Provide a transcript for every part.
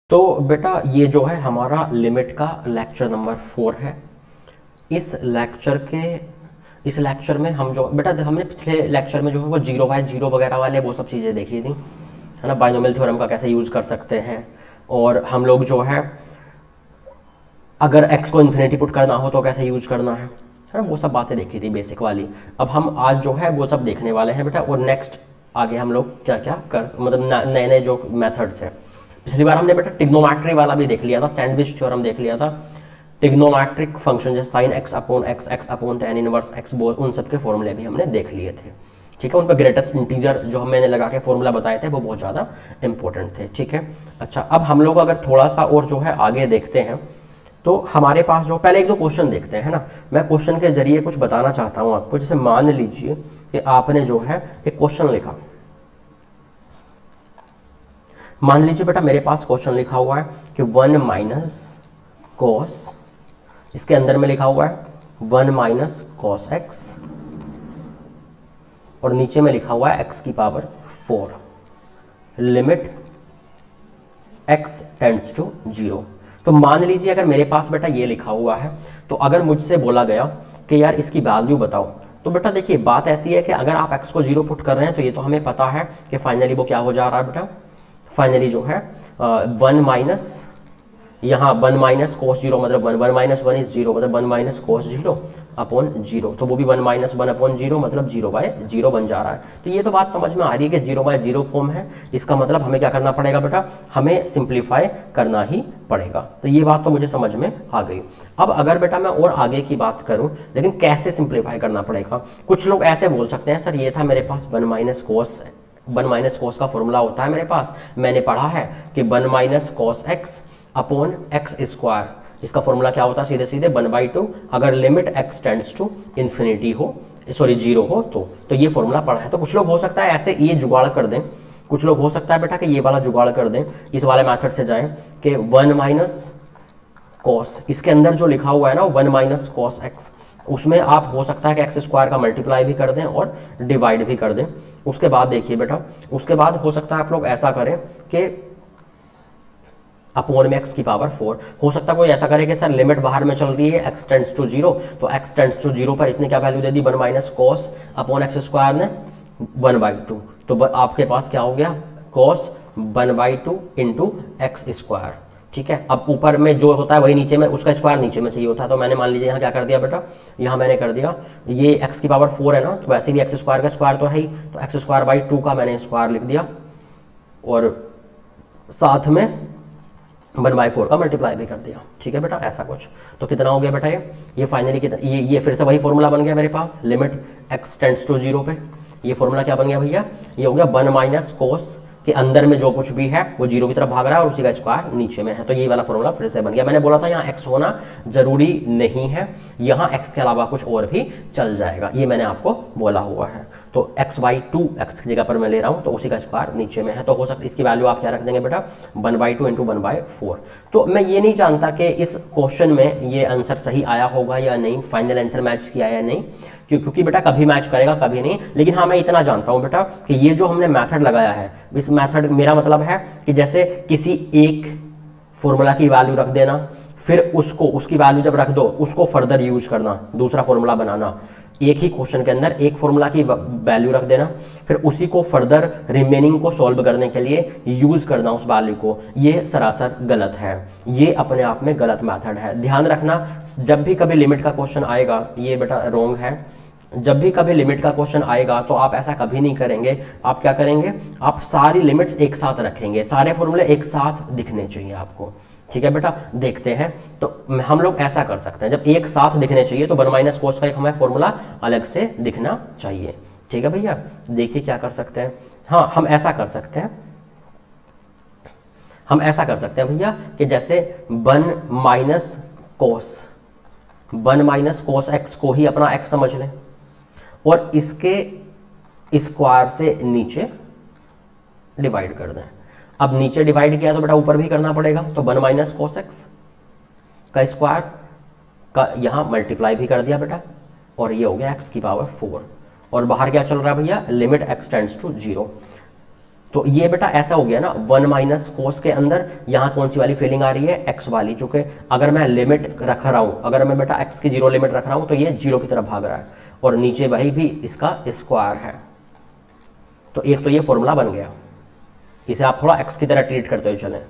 तो बेटा ये जो है हमारा लिमिट का लेक्चर नंबर 4 है। इस लेक्चर में हम जो बेटा हमने पिछले लेक्चर में जो है वो 0/0 वगैरह वाले वो सब चीज़ें देखी थी, है ना। बाइनोमियल थ्योरम का कैसे यूज़ कर सकते हैं, और हम लोग जो है अगर x को इन्फिनिटी पुट करना हो तो कैसे यूज करना है ना, वो सब बातें देखी थी बेसिक वाली। अब हम आज जो है वो सब देखने वाले हैं बेटा, और नेक्स्ट आगे हम लोग क्या क्या कर मतलब नए नए जो मेथड्स हैं। पिछली बार हमने बेटा टिग्नोमेट्री वाला भी देख लिया था, सैंडविच थ्योरम देख लिया था। टिग्नोमेट्रिक फंक्शन जैसे sine x upon x, x upon tan inverse x, बोल उन सब के फॉर्मूले भी हमने देख लिए थे, ठीक है। उन पर ग्रेटेस्ट इंटीजर जो मैंने लगा के फॉर्मूला बताए थे वो बहुत ज़्यादा इंपॉर्टेंट थे, ठीक है। अच्छा, अब हम लोग अगर थोड़ा सा और जो है आगे देखते हैं तो हमारे पास जो पहले एक दो क्वेश्चन देखते हैं ना। मैं क्वेश्चन के जरिए कुछ बताना चाहता हूं आपको। जैसे मान लीजिए कि आपने जो है एक क्वेश्चन लिखा, मान लीजिए बेटा मेरे पास क्वेश्चन लिखा हुआ है कि 1 माइनस कॉस, इसके अंदर में लिखा हुआ है 1 माइनस कॉस एक्स, और नीचे में लिखा हुआ है x की power 4, limit x tends to 0। तो मान लीजिए अगर मेरे पास बेटा ये लिखा हुआ है, तो अगर मुझसे बोला गया कि यार इसकी वैल्यू बताओ, तो बेटा देखिए बात ऐसी है कि अगर आप x को 0 पुट कर रहे हैं तो ये तो हमें पता है कि फाइनली वो क्या हो जा रहा है बेटा, फाइनली जो है 1 माइनस, यहाँ 1 माइनस कोस 0 मतलब 1 माइनस 1 इज 0 मतलब 1 माइनस कोस 0 अपॉन 0, तो वो भी 1 माइनस 1 अपॉन 0 मतलब 0/0 बन जा रहा है। तो ये तो बात समझ में आ रही है कि 0/0 फॉर्म है। इसका मतलब हमें क्या करना पड़ेगा बेटा, हमें सिंप्लीफाई करना ही पड़ेगा। तो ये बात तो मुझे समझ में आ गई। अब अगर बेटा मैं और आगे की बात करूं, लेकिन कैसे सिंप्लीफाई करना पड़ेगा, कुछ लोग ऐसे बोल सकते हैं सर ये था मेरे पास 1 माइनस कोस का फॉर्मूला होता है मेरे पास, मैंने पढ़ा है कि 1 minus cos x upon x square, इसका फॉर्मूला क्या होता है सीधे सीधे 1/2 अगर limit x tends to infinity हो, सॉरी 0 हो तो ये फॉर्मूला पढ़ा है। तो कुछ लोग हो सकता है ऐसे ये जुगाड़ कर दें, कुछ लोग हो सकता है बेटा कि ये वाला जुगाड़ कर दें, इस वाले मेथड से जाएं कि 1 माइनस कॉस, इसके अंदर जो लिखा हुआ है ना 1 माइनस कॉस एक्स, उसमें आप हो सकता है कि एक्स स्क्वायर का मल्टीप्लाई भी कर दें और डिवाइड भी कर दें। उसके बाद देखिए बेटा, उसके बाद हो सकता है आप लोग ऐसा करें कि अपॉन में x की पावर 4, हो सकता है कोई ऐसा करे कि सर लिमिट बाहर में चल रही है x टेंड्स टू 0, तो x टेंड्स टू 0 पर इसने क्या वैल्यू दे दी 1 minus cos upon x square ने 1/2, तो आपके पास क्या हो गया कॉस 1/2 इंटू एक्स स्क्वायर, ठीक है। अब ऊपर में जो होता है वही नीचे में, उसका स्क्वायर नीचे में चाहिए होता है, तो मैंने मान लीजिए यहाँ क्या कर दिया बेटा, यहाँ मैंने कर दिया ये x की पावर 4 है ना, तो वैसे भी एक्स स्क्वायर का स्क्वायर तो है ही, तो एक्स स्क्वायर बाई 2 का मैंने स्क्वायर लिख दिया, और साथ में 1/4 का मल्टीप्लाई भी कर दिया, ठीक है बेटा। ऐसा कुछ तो कितना हो गया बेटा, ये फाइनली कितना, ये फिर से वही फॉर्मूला बन गया मेरे पास, लिमिट x टेंड्स टू 0 पे ये फॉर्मूला क्या बन गया भैया, ये हो गया 1 माइनस कोस के अंदर में जो कुछ भी है वो 0 की तरफ भाग रहा है और उसी का स्क्वायर नीचे में है, तो ये वाला फॉर्मूला फिर से बन गया। मैंने बोला था यहाँ x होना जरूरी नहीं है, यहाँ x के अलावा कुछ और भी चल जाएगा, ये मैंने आपको बोला हुआ है। तो x/2 x की जगह पर मैं ले रहा हूँ, तो उसी का स्क्वायर नीचे में है, तो हो सकता है इसकी वैल्यू आप क्या रख देंगे बेटा 1/2 इंटू 1/4। तो मैं ये नहीं जानता कि इस क्वेश्चन में ये आंसर सही आया होगा या नहीं, फाइनल आंसर मैच किया या नहीं, क्योंकि बेटा कभी मैच करेगा कभी नहीं, लेकिन हाँ मैं इतना जानता हूँ बेटा कि ये जो हमने मेथड लगाया है, इस मेथड मेरा मतलब है कि जैसे किसी एक फॉर्मूला की वैल्यू रख देना, फिर उसकी वैल्यू जब रख दो उसको फर्दर यूज करना, दूसरा फॉर्मूला बनाना, एक ही क्वेश्चन के अंदर एक फॉर्मूला की वैल्यू रख देना, फिर उसी को फर्दर रिमेनिंग को सॉल्व करने के लिए यूज करना उस वैल्यू को, ये सरासर गलत है, ये अपने आप में गलत मेथड है। ध्यान रखना जब भी कभी लिमिट का क्वेश्चन आएगा, ये बेटा रॉन्ग है, जब भी कभी लिमिट का क्वेश्चन आएगा तो आप ऐसा कभी नहीं करेंगे। आप क्या करेंगे, आप सारी लिमिट्स एक साथ रखेंगे, सारे फॉर्मूले एक साथ दिखने चाहिए आपको, ठीक है बेटा। देखते हैं तो हम लोग ऐसा कर सकते हैं, जब एक साथ दिखने चाहिए तो 1 माइनस कोस का एक हमें फॉर्मूला अलग से दिखना चाहिए, ठीक है भैया। देखिए क्या कर सकते हैं, हाँ हम ऐसा कर सकते हैं, हम ऐसा कर सकते हैं भैया कि जैसे 1 माइनस कोस एक्स को ही अपना एक्स समझ लें, और इसके स्क्वायर से नीचे डिवाइड कर दें। अब नीचे डिवाइड किया तो बेटा ऊपर भी करना पड़ेगा, तो 1 माइनस कोस एक्स का स्क्वायर का यहाँ मल्टीप्लाई भी कर दिया बेटा, और ये हो गया x की पावर 4, और बाहर क्या चल रहा है भैया, लिमिट x टेंड्स टू 0, तो ये बेटा ऐसा हो गया ना, 1 माइनस कोस के अंदर यहाँ कौन सी वाली फीलिंग आ रही है, एक्स वाली, चूंकि अगर मैं लिमिट रख रहा हूँ, अगर मैं बेटा एक्स की 0 लिमिट रख रहा हूँ तो ये 0 की तरफ भाग रहा है, और नीचे भाई भी इसका स्क्वायर है। तो एक तो ये फॉर्मूला बन गया, इसे आप थोड़ा एक्स की तरह ट्रीट करते हुए चलें,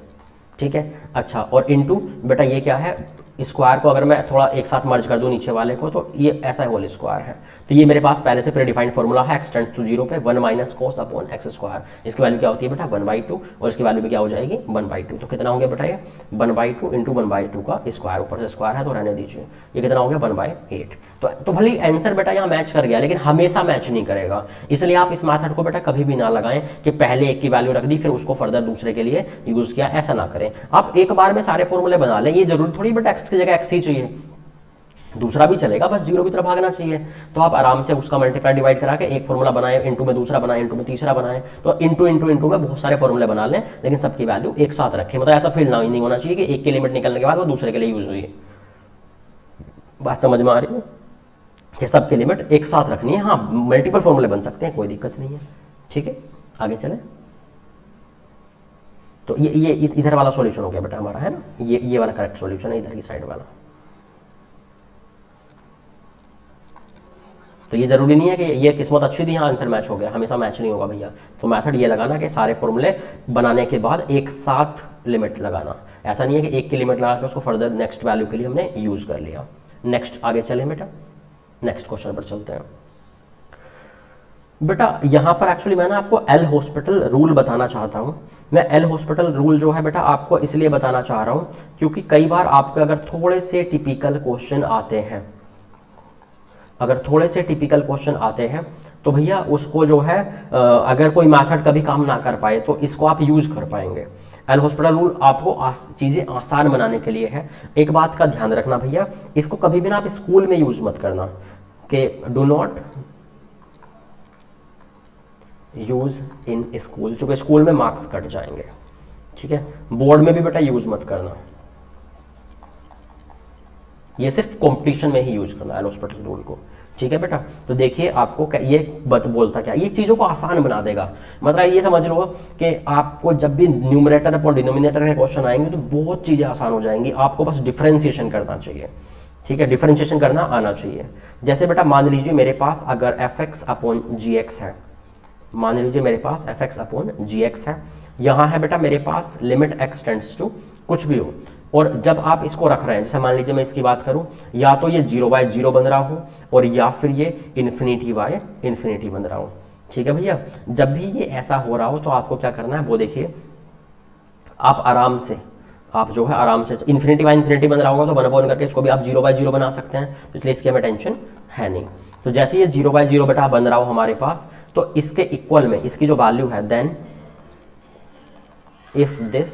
ठीक है। अच्छा, और इनटू बेटा ये क्या है, स्क्वायर को अगर मैं थोड़ा एक साथ मर्ज कर दूं नीचे वाले को, तो ये ऐसा होल स्क्वायर है। तो ये मेरे पास पहले से प्रीडिफाइंड फॉर्मूला है, एक्स टेंड्स टू 0 पे 1 माइनस कोस अपॉन एक्स स्क्वायर। इसकी वैल्यू क्या होती है बेटा 1/2, और इसकी वैल्यू भी क्या हो जाएगी 1/2। तो कितना हो गया बेटा ये 1/2 इंटू 1/2 का स्क्वायर, ऊपर से स्क्वायर है तो रहने दीजिए, ये कितना हो गया 1/8। तो भले आंसर बेटा यहाँ मैच कर गया, लेकिन हमेशा मैच नहीं करेगा, इसलिए आप इस मेथड को बेटा कभी भी ना लगाएं कि पहले एक की वैल्यू रख दी फिर उसको फर्दर दूसरे के लिए यूज किया, ऐसा ना करें। आप एक बार में सारे फॉर्मूले बना लें, ये जरूरी थोड़ी बेटा एक्स की जगह एक्स ही चाहिए, दूसरा भी चलेगा, बस 0 की तरफ भागना चाहिए। तो आप आराम से उसका मल्टीप्लाई डिवाइड करा के एक फॉर्मूला बनाए, इनटू में दूसरा बनाए, इनटू में तीसरा बनाए, तो इनटू इनटू इनटू में बहुत सारे फॉर्मूले बना लें, लेकिन सबकी वैल्यू एक साथ रखें। मतलब ऐसा फील ना नहीं होना चाहिए कि एक की लिमिट निकलने के बाद वो दूसरे के लिए यूज हुई है। बात समझ में आ रही है कि सबकी लिमिट एक साथ रखनी है। हाँ, मल्टीपल फॉर्मूले बन सकते हैं, कोई दिक्कत नहीं है, ठीक है। आगे चले, तो ये इधर वाला सॉल्यूशन हो गया बेटा हमारा, है ना, ये वाला करेक्ट सॉल्यूशन है, इधर की साइड वाला। तो ये जरूरी नहीं है कि ये किस्मत अच्छी थी यहाँ आंसर मैच हो गया, हमेशा मैच नहीं होगा भैया। तो मेथड ये लगाना कि सारे फॉर्मूले बनाने के बाद एक साथ लिमिट लगाना, ऐसा नहीं है कि एक की लिमिट लगा के उसको फर्दर नेक्स्ट वैल्यू के लिए हमने यूज कर लिया। नेक्स्ट आगे चले बेटा, नेक्स्ट क्वेश्चन पर चलते हैं बेटा। यहाँ पर एक्चुअली मैं ना आपको एल हॉस्पिटल रूल बताना चाहता हूँ। मैं एल हॉस्पिटल रूल जो है बेटा आपको इसलिए बताना चाह रहा हूँ क्योंकि कई बार आपके अगर थोड़े से टिपिकल क्वेश्चन आते हैं, अगर थोड़े से टिपिकल क्वेश्चन आते हैं तो भैया उसको जो है अगर कोई मेथड कभी काम ना कर पाए तो इसको आप यूज कर पाएंगे। एल हॉस्पिटल रूल आपको चीज़ें आसान बनाने के लिए है। एक बात का ध्यान रखना भैया, इसको कभी भी ना आप स्कूल में यूज मत करना कि do not use in school, चूंकि स्कूल में मार्क्स कट जाएंगे, ठीक है। बोर्ड में भी बेटा यूज मत करना, ये सिर्फ कंपटीशन में ही यूज करना एल हॉस्पिटल रूल को, ठीक है बेटा। तो देखिए आपको ये बोलता क्या, ये चीज़ों को आसान बना देगा। मतलब ये समझ लो कि आपको जब भी न्यूमरेटर अपॉन डिनोमिनेटर के क्वेश्चन आएंगे तो बहुत चीज़ें आसान हो जाएंगी, आपको बस डिफरेंशिएशन करना चाहिए, ठीक है, डिफरेंशिएशन करना आना चाहिए। जैसे बेटा मान लीजिए मेरे पास अगर F x upon g x है, मान लीजिए मेरे पास F x upon g x है, यहाँ है बेटा मेरे पास लिमिट एक्स टेंड्स टू कुछ भी हो, और जब आप इसको रख रहे हैं, जैसे मान लीजिए मैं इसकी बात करूं, या तो ये 0/0 बन रहा हो और या फिर ये इन्फिनिटी बन रहा हो, ठीक है भैया। जब भी ये ऐसा हो रहा हो तो आपको क्या करना है वो देखिए, आप आराम से आप जो है आराम से इन्फिनिटी बन रहा होगा तो 1/1 करके इसको भी आप 0/0 बना सकते हैं, तो इसलिए इसकी हमें टेंशन है नहीं। तो जैसे ये 0/0 बेटा बन रहा हो हमारे पास, तो इसके इक्वल में इसकी जो वैल्यू है then if this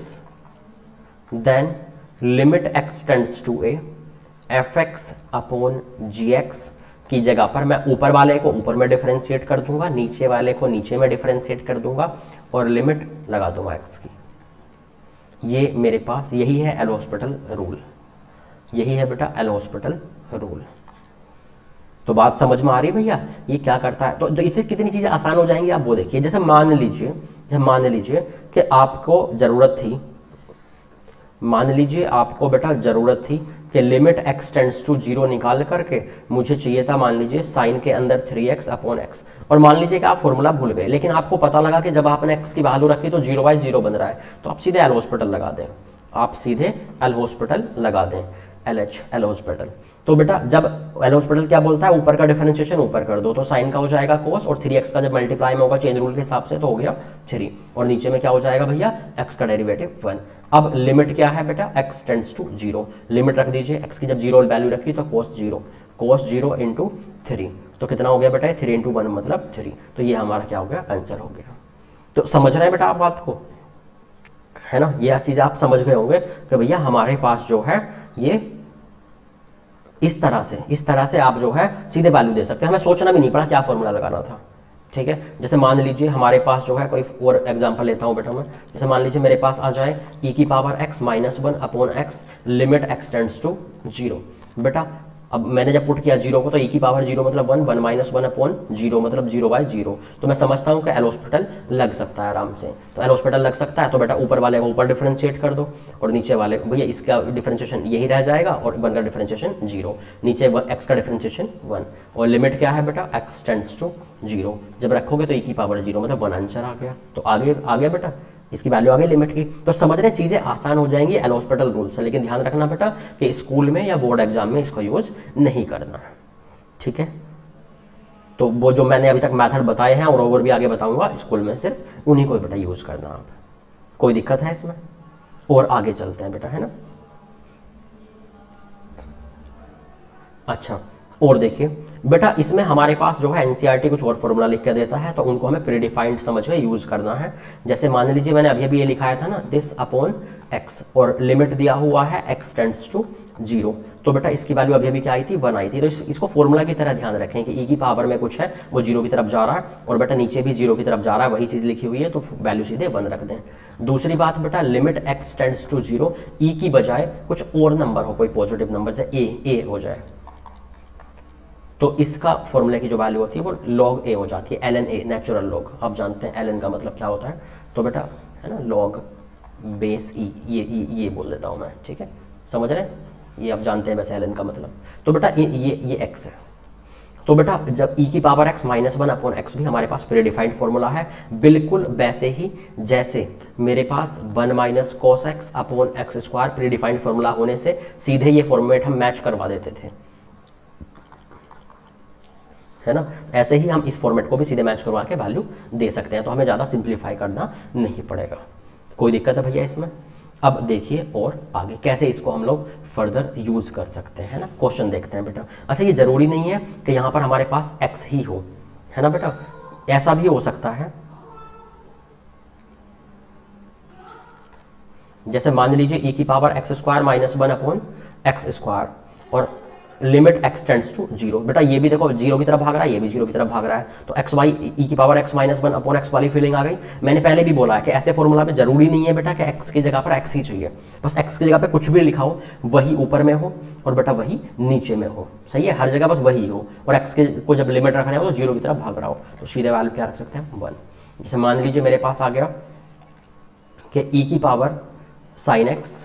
then limit x tends to a f x upon g x की जगह पर मैं ऊपर वाले को ऊपर में डिफरेंशिएट कर दूंगा, नीचे वाले को नीचे में डिफरेंशिएट कर दूंगा और लिमिट लगा दूंगा एक्स की। ये मेरे पास यही है एल हॉस्पिटल रूल, यही है बेटा एल हॉस्पिटल रूल। तो बात समझ में आ रही है भैया, ये क्या करता है। तो इससे कितनी चीजें आसान हो जाएंगी आप वो देखिए। जैसे मान लीजिए कि आपको जरूरत थी, मान लीजिए आपको बेटा जरूरत थी कि लिमिट एक्स टेंड्स टू 0 निकाल करके मुझे चाहिए था मान लीजिए साइन के अंदर 3x अपॉन एक्स, और मान लीजिए कि आप फॉर्मूला भूल गए, लेकिन आपको पता लगा कि जब आपने x की वैल्यू रखी तो 0/0 बन रहा है, तो आप सीधे एल हॉस्पिटल लगा दें, आप सीधे एल हॉस्पिटल लगा दें, एल हॉस्पिटल। तो बेटा जब एल हॉस्पिटल क्या बोलता है, ऊपर का डिफरेंशिएशन ऊपर कर दो, तो साइन का हो जाएगा कोस, और 3x का जब मल्टीप्लाई में होगा चेन रूल के हिसाब से तो हो गया 3, और नीचे में क्या हो जाएगा भैया x का डेरिवेटिव 1। अब लिमिट क्या है बेटा, x टेंड्स टू 0, लिमिट रख दीजिए, x की जब 0 वैल्यू रखी तो cos 0 इंटू 3, तो कितना हो गया बेटा 3 इंटू 1 मतलब 3, तो ये हमारा क्या हो गया आंसर हो गया। तो समझ रहे हैं बेटा आप बात को, है ना, ये चीज़ आप समझ गए होंगे कि भैया हमारे पास जो है ये इस तरह से आप जो है सीधे वैल्यू दे सकते हैं, हमें सोचना भी नहीं पड़ा क्या फॉर्मूला लगाना था, ठीक है। जैसे मान लीजिए हमारे पास जो है कोई और एग्जांपल लेता हूं बेटा मैं, जैसे मान लीजिए मेरे पास आ जाए e की power x -1 upon x limit x tends to 0। बेटा अब मैंने जब पुट किया 0 को तो e की पावर 0 मतलब 1, 1 माइनस 1 अपॉन 0 मतलब 0/0। तो मैं समझता हूँ कि एल हॉस्पिटल लग सकता है आराम से। तो एल हॉस्पिटल लग सकता है तो बेटा ऊपर वाले को ऊपर डिफरेंशिएट कर दो और नीचे वाले भैया इसका डिफरेंशिएशन यही रह जाएगा और 1 का डिफरेंशिएशन 0, नीचे x का डिफरेंशिएशन 1 और लिमिट क्या है बेटा x टेंड्स टू 0। जब रखोगे तो e की पावर 0 मतलब 1 आंसर आ गया। तो आगे आ गया बेटा, इसकी वैल्यू आ गई लिमिट की। तो समझ रहे चीज़ें आसान हो जाएंगी एल हॉस्पिटल रूल से, लेकिन ध्यान रखना बेटा कि स्कूल में या बोर्ड एग्जाम में इसको यूज नहीं करना है, ठीक है। तो वो जो मैंने अभी तक मेथड बताए हैं और भी आगे बताऊंगा स्कूल में, सिर्फ उन्हीं को बेटा यूज करना आप। कोई दिक्कत है इसमें? और आगे चलते हैं बेटा, है ना। अच्छा, और देखिए बेटा इसमें हमारे पास जो है एनसीईआरटी कुछ और फॉर्मूला लिख के देता है तो उनको हमें प्रीडिफाइंड समझ के यूज करना है। जैसे मान लीजिए मैंने अभी ये लिखाया था ना दिस अपॉन एक्स और लिमिट दिया हुआ है x टेंड्स टू 0। तो बेटा इसकी वैल्यू अभी क्या आई थी 1 आई थी। तो इसको फॉर्मूला की तरह ध्यान रखें कि e की पावर में कुछ है वो 0 की तरफ जा रहा है और बेटा नीचे भी 0 की तरफ जा रहा है, वही चीज़ लिखी हुई है तो वैल्यू सीधे 1 रख दें। दूसरी बात बेटा limit x tends to 0 e की बजाय कुछ और नंबर हो, कोई पॉजिटिव नंबर से a हो जाए तो इसका फॉर्मूले की जो वैल्यू होती है वो log a हो जाती है, ln a नेचुरल लॉग। आप जानते हैं ln का मतलब क्या होता है, तो बेटा है ना log बेस e, ये बोल देता हूँ मैं, ठीक है, समझ रहे हैं, ये आप जानते हैं वैसे ln का मतलब। तो बेटा ये x है। तो बेटा जब e की power x minus 1 upon x भी हमारे पास प्रीडिफाइंड फॉर्मूला है, बिल्कुल वैसे ही जैसे मेरे पास 1 minus cos x upon x square predefined formula होने से सीधे ये फॉर्मेट हम मैच करवा देते थे, है ना। ऐसे ही हम इस फॉर्मेट को भी सीधे मैच करवा के वैल्यू दे सकते हैं, तो हमें ज़्यादा सिंप्लीफाई करना नहीं पड़ेगा। कोई दिक्कत है भैया इसमें? अब देखिए और आगे कैसे इसको हम लोग फर्दर यूज कर सकते हैं ना। क्वेश्चन देखते हैं बेटा। अच्छा ये जरूरी नहीं है कि यहाँ पर हमारे पास x ही हो, है ना बेटा, ऐसा भी हो सकता है। जैसे मान लीजिए e की power x square minus 1 upon x square और लिमिट x टेंड्स टू 0। बेटा ये भी देखो 0 की तरफ भाग रहा है, ये भी 0 की तरफ भाग रहा है, तो x y e की power x minus 1 upon x वाली फीलिंग आ गई। मैंने पहले भी बोला है कि ऐसे फॉर्मूला में जरूरी नहीं है बेटा कि x की जगह पर x ही चाहिए, बस x की जगह पे कुछ भी लिखा हो वही ऊपर में हो और बेटा वही नीचे में हो, सही है, हर जगह बस वही हो और x के को जब लिमिट रखना हो तो 0 की तरफ भाग रहा हो, तो सीधे वैल्यू क्या रख सकते हैं 1। जैसे मान लीजिए मेरे पास आ गया कि e की power sine x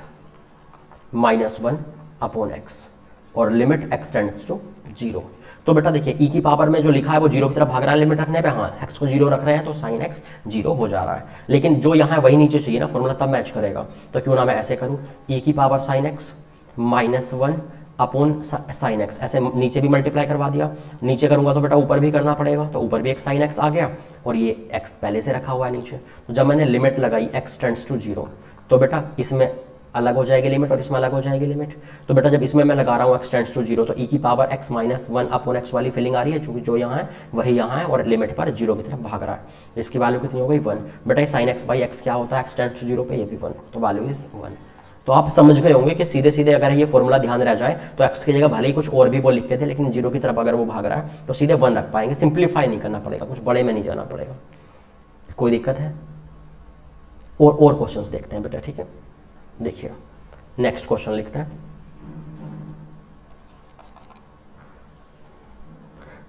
minus 1 upon x और लिमिट x टेंड्स टू 0। तो बेटा देखिए e की पावर में जो लिखा है वो 0 की तरफ भाग रहा है लिमिट रखने पे, हाँ x को 0 रख रहे हैं तो साइन x 0 हो जा रहा है, लेकिन जो यहाँ है वही नीचे चाहिए ना, फॉर्मूला तब मैच करेगा। तो क्यों ना मैं ऐसे करूँ e की power sine x minus 1 upon sine x, ऐसे नीचे भी मल्टीप्लाई करवा दिया, नीचे करूँगा तो बेटा ऊपर भी करना पड़ेगा, तो ऊपर भी एक साइन x आ गया और ये x पहले से रखा हुआ है नीचे। तो जब मैंने लिमिट लगाई x टेंड्स टू 0 तो बेटा इसमें अलग हो जाएगी लिमिट और इसमें अलग हो जाएगी लिमिट। तो बेटा जब इसमें मैं लगा रहा हूँ x टेंड्स टू 0 तो e की power x minus 1 upon x वाली फीलिंग आ रही है, चूंकि जो यहाँ है वही यहाँ है और लिमिट पर 0 की तरफ भाग रहा है, तो इसकी वैल्यू कितनी हो गई 1। बेटा साइन x बाई x क्या होता है x टेंड्स टू 0 पे, ये भी 1, तो वैल्यू इज 1। तो आप समझ गए होंगे कि सीधे सीधे अगर ये फॉर्मूला ध्यान रह जाए तो x की जगह भले ही कुछ और भी वो लिख के थे, लेकिन 0 की तरफ अगर वो भाग रहा है तो सीधे 1 रख पाएंगे, सिंप्लीफाई नहीं करना पड़ेगा, कुछ बड़े में नहीं जाना पड़ेगा। कोई दिक्कत है? और क्वेश्चंस देखते हैं बेटा, ठीक है। देखिए नेक्स्ट क्वेश्चन लिखते हैं।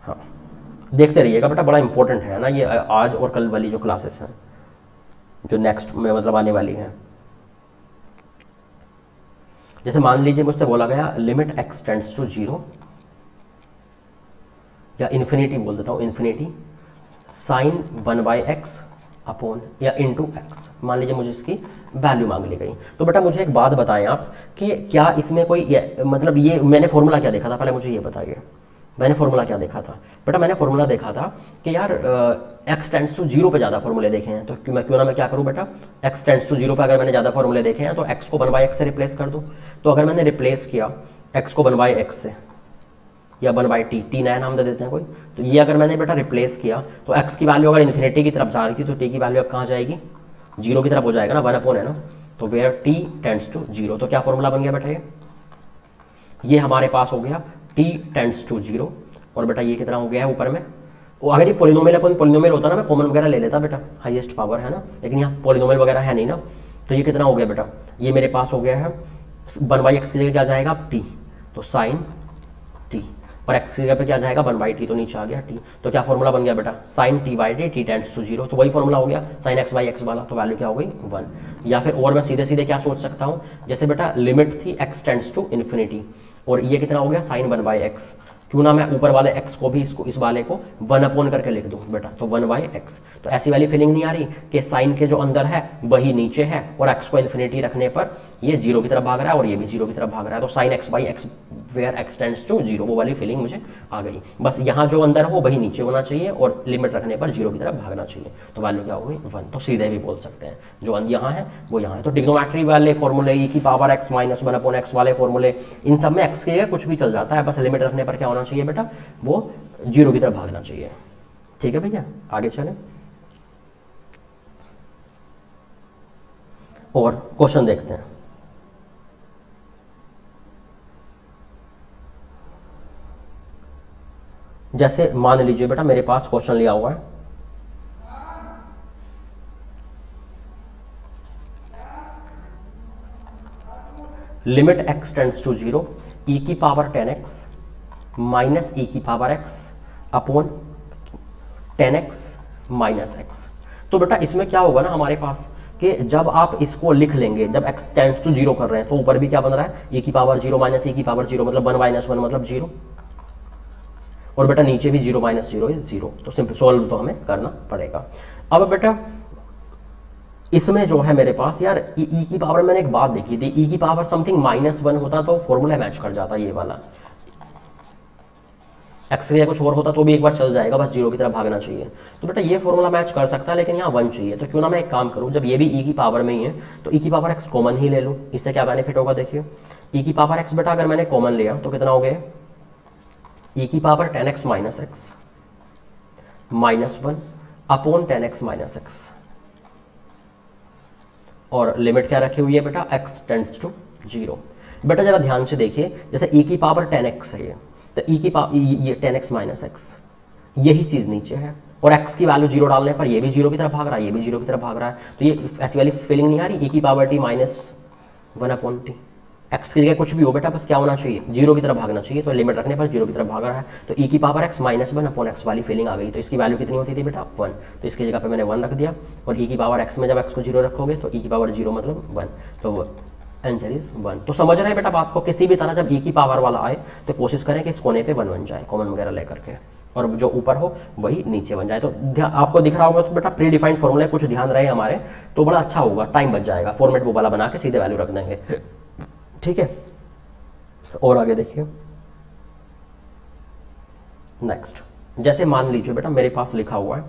हाँ देखते रहिएगा बेटा, बड़ा इंपॉर्टेंट है ना ये आज और कल वाली जो क्लासेस हैं जो नेक्स्ट में मतलब आने वाली हैं। जैसे मान लीजिए मुझसे बोला गया लिमिट x टेंड्स टू 0 या इन्फिनिटी बोल देता हूँ, इन्फिनिटी साइन 1/x अपॉन या इंटू एक्स, मान लीजिए मुझे इसकी वैल्यू मांग ली गई। तो बेटा मुझे एक बात बताएं आप कि क्या इसमें कोई मतलब ये मैंने फॉर्मूला क्या देखा था, पहले मुझे ये बताइए मैंने फॉर्मूला क्या देखा था। बेटा मैंने फॉर्मूला देखा था कि यार x टेंड्स टू 0 पे ज़्यादा फॉर्मूले देखे हैं, तो क्यों ना मैं क्या करूँ बेटा, x टेंड्स टू 0 पे अगर मैंने ज़्यादा फॉर्मूले देखे हैं तो x को 1/x से रिप्लेस कर दूँ। तो अगर मैंने रिप्लेस किया x को 1/x से या 1/t नया नाम दे देते हैं कोई, तो ये अगर मैंने बेटा रिप्लेस किया तो x की वैल्यू अगर इन्फिनिटी की तरफ जा रही थी तो t की वैल्यू अब कहाँ जाएगी, 0 की तरफ हो जाएगा ना, 1 अपॉन है ना, तो वेयर t टेंड्स टू 0। तो क्या फॉर्मूला बन गया बेटा, ये हमारे पास हो गया t टेंड्स टू 0 और बेटा ये कितना हो गया है ऊपर में, वो अगर ये पोलिनोमियल अपन पोलिनोमियल होता ना मैं कॉमन वगैरह ले लेता बेटा, हाईएस्ट पावर है ना, लेकिन यहाँ पोलिनोमियल वगैरह है नहीं ना, तो ये कितना हो गया बेटा, ये मेरे पास हो गया है 1/x की जगह क्या जाएगा अब t, तो साइन t और एक्स की जगह पे क्या जाएगा 1/t, तो नीचे आ गया t। तो क्या फॉर्मूला बन गया बेटा sin t/d t tends to 0, तो वही फॉर्मूला हो गया sin x/x वाला, तो वैल्यू क्या हो गई 1। या फिर और मैं सीधे सीधे क्या सोच सकता हूँ, जैसे बेटा लिमिट थी x टेंड्स टू इन्फिनिटी और ये कितना हो गया sin 1/x, क्यों ना मैं ऊपर वाले x को भी इसको इस वाले को 1 करके लिख दूं बेटा, तो 1/x। तो ऐसी वाली फीलिंग नहीं आ रही कि साइन के जो अंदर है वही नीचे है और x को इन्फिनिटी रखने पर ये 0 की तरफ भाग रहा है और ये भी 0 की तरफ भाग रहा है, तो sin x/x where x tends to 0, वो वाली फीलिंग मुझे आ गई। बस यहाँ जो अंदर हो वही नीचे होना चाहिए और लिमिट रखने पर 0 की तरफ भागना चाहिए, तो वैल्यू क्या होगी 1। तो सीधे भी बोल सकते हैं जो यहाँ है वो यहाँ है। तो ट्रिग्नोमेट्री वाले फॉर्मूले e⁻x - 1/x वाले फॉर्मूले, इन सब में x की जगह कुछ भी चल जाता है, बस लिमिट रखने पर क्या होना चाहिए बेटा, वो 0 की तरफ भागना चाहिए। ठीक है भैया, आगे चलें और क्वेश्चन देखते हैं। जैसे मान लीजिए बेटा मेरे पास क्वेश्चन लिया हुआ है, limit x tends to 0 e⁻10x minus e⁻x upon 10x minus x। तो बेटा इसमें क्या होगा ना हमारे पास कि जब आप इसको लिख लेंगे, जब x टेंड्स टू 0 कर रहे हैं तो ऊपर भी क्या बन रहा है e⁻0 माइनस e⁻0 मतलब 1 - 1 मतलब 0, और बेटा नीचे भी 0 - 0 इज 0, तो सिंपल सॉल्व तो हमें करना पड़ेगा। अब बेटा इसमें जो है मेरे पास यार ई की पावर, मैंने एक बात देखी थी, ई की पावर समथिंग -1 होता तो फॉर्मूला मैच कर जाता ये वाला, एक्स या कुछ और होता तो भी एक बार चल जाएगा, बस 0 की तरफ भागना चाहिए। तो बेटा ये फॉर्मूला मैच कर सकता है लेकिन यहाँ 1 चाहिए, तो क्यों ना मैं एक काम करूँ, जब ये भी ई की पावर में ही है तो ई की पावर एक्स कॉमन ही ले लूँ। इससे क्या बेनिफिट होगा देखिए, ई की पावर एक्स बेटा अगर मैंने कॉमन लिया तो कितना हो गया e⁻10x minus x minus 1 upon 10x minus x, और लिमिट क्या रखी हुई है बेटा x टेंड्स टू 0। बेटा जरा ध्यान से देखिए, जैसे e⁻10x है ये, तो ये 10x माइनस एक्स, यही चीज़ नीचे है और x की वैल्यू 0 डालने पर ये भी 0 की तरफ भाग रहा है, ये भी 0 की तरफ भाग रहा है, तो ये ऐसी वाली फीलिंग नहीं आ रही e⁻t माइनस 1/t। x की जगह कुछ भी हो बेटा बस क्या होना चाहिए 0 की तरफ भागना चाहिए, तो लिमिट रखने पर 0 की तरफ भाग रहा है, तो e⁻x माइनस 1/x वाली फीलिंग आ गई। तो इसकी वैल्यू कितनी होती थी बेटा 1, तो इसकी जगह पे मैंने 1 रख दिया, और e⁻x में जब x को 0 रखोगे तो e⁻0 मतलब 1, तो आंसर इज 1। तो समझ रहे हैं बेटा बात को, किसी भी तरह जब e की पावर वाला आए तो कोशिश करें कि इस कोने पे 1 बन जाए कॉमन वगैरह लेकर के, और जो ऊपर हो वही नीचे बन जाए। तो आपको दिख रहा होगा तो बेटा प्री डिफाइंड फॉर्मूले कुछ ध्यान रहे हमारे तो बड़ा अच्छा होगा, टाइम बच जाएगा, फॉर्मेट वो वाला बना के सीधे वैल्यू रख देंगे। ठीक है, और आगे देखिए नेक्स्ट, जैसे मान लीजिए बेटा मेरे पास लिखा हुआ है,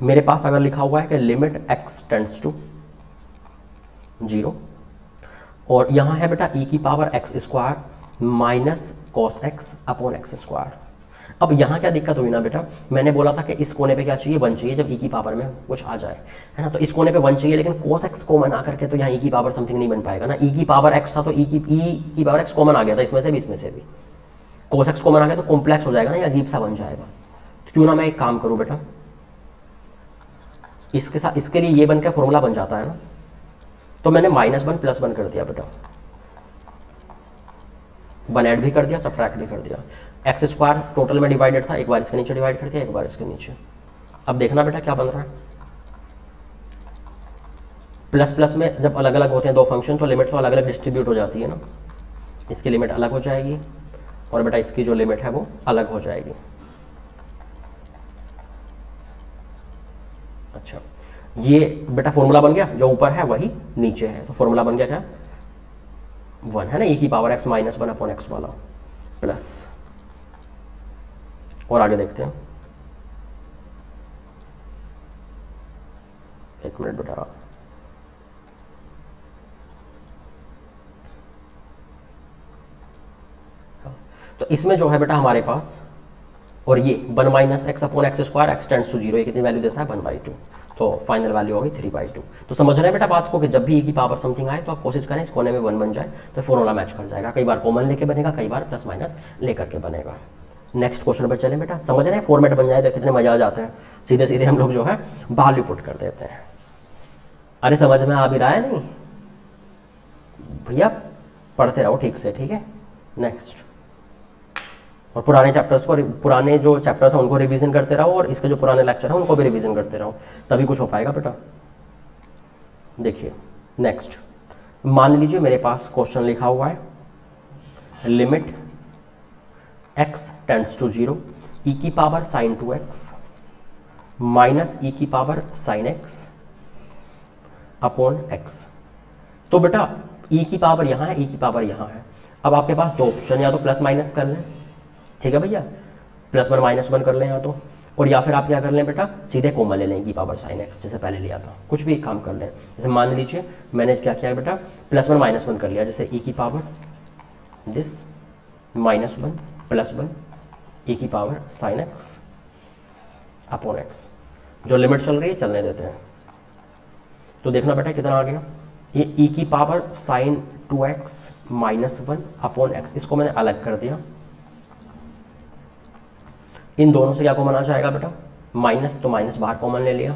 मेरे पास अगर लिखा हुआ है कि लिमिट x टेंड्स टू 0 और यहां है बेटा e⁻x² minus cos x upon x square. अब यहाँ क्या दिक्कत हुई ना बेटा, मैंने बोला था कि इस कोने पे क्या चाहिए 1 चाहिए जब e की पावर में कुछ आ जाए, है ना, तो इस कोने पे 1 चाहिए, लेकिन cos x कॉमन आ करके तो यहाँ e की पावर समथिंग नहीं बन पाएगा ना, e की पावर x था तो e की पावर x कॉमन आ गया था इसमें से भी, इसमें से भी cos x कॉमन आ गया तो कॉम्प्लेक्स हो जाएगा ना, ये अजीब सा बन जाएगा। तो क्यों ना मैं एक काम करूँ बेटा, इसके साथ इसके लिए ये बन के फॉर्मूला बन जाता है ना, तो मैंने -1 +1 कर दिया बेटा, 1 ऐड भी कर दिया, सब्ट्रैक्ट भी कर दिया, x² टोटल में डिवाइडेड था, एक बार इसके नीचे डिवाइड कर दिया, एक बार इसके नीचे। अब देखना बेटा क्या बन रहा है, प्लस प्लस में जब अलग अलग होते हैं दो फंक्शन तो लिमिट तो अलग अलग डिस्ट्रीब्यूट हो जाती है ना, इसकी लिमिट अलग हो जाएगी और बेटा इसकी जो लिमिट है वो अलग हो जाएगी। अच्छा, ये बेटा फॉर्मूला बन गया, जो ऊपर है वही नीचे है, तो फॉर्मूला बन गया क्या 1 है ना, e⁻x माइनस 1/x वाला प्लस, और आगे देखते हैं, एक मिनट बेटा, तो इसमें जो है बेटा हमारे पास, और ये 1 - x/x² x टेंड्स टू 0, ये कितनी वैल्यू देता है 1/2, तो फाइनल वैल्यू होगी 3/2। तो समझ रहे हैं बेटा बात को कि जब भी e की पावर समथिंग आए तो आप कोशिश करें इस कोने में 1 बन जाए, तो फॉर्मूला मैच कर जाएगा, कई बार कॉमन लेके बनेगा, कई बार प्लस माइनस लेकर के बनेगा। नेक्स्ट क्वेश्चन पर चलें बेटा, समझ रहे हैं फॉर्मेट बन जाए तो कितने मजा आ जाते हैं, सीधे सीधे हम लोग जो है वैल्यू पुट कर देते हैं। अरे समझ में आ भी रहा है नहीं भैया, पढ़ते रहो ठीक से, ठीक है। नेक्स्ट, और पुराने चैप्टर्स को, पुराने जो चैप्टर्स हैं उनको रिवीजन करते रहो और इसके जो पुराने लेक्चर हैं उनको भी रिवीजन करते रहो, तभी कुछ हो पाएगा बेटा। देखिए नेक्स्ट, मान लीजिए मेरे पास क्वेश्चन लिखा हुआ है limit x tends to 0 e की power sine 2x minus e की power sine x upon x। तो बेटा e की पावर यहाँ है, e की पावर यहाँ है। अब आपके पास दो ऑप्शन, या तो प्लस माइनस कर लें, ठीक है भैया, +1 -1 कर लें या तो, और या फिर आप क्या कर लें बेटा, सीधे कॉमन ले लें e की पावर साइन x, जैसे पहले लिया था। कुछ भी एक काम कर लें, जैसे मान लीजिए मैंने क्या किया बेटा, +1 -1 कर लिया, जैसे e की पावर दिस -1 +1 e की power sine x upon x। जो लिमिट चल रही है चलने देते हैं। तो देखना बेटा कितना आ गया, ये e की power sine 2x -1 upon x, इसको मैंने अलग कर दिया। इन दोनों से क्या कॉमन आ जाएगा बेटा, माइनस, तो माइनस बाहर कॉमन ले लिया,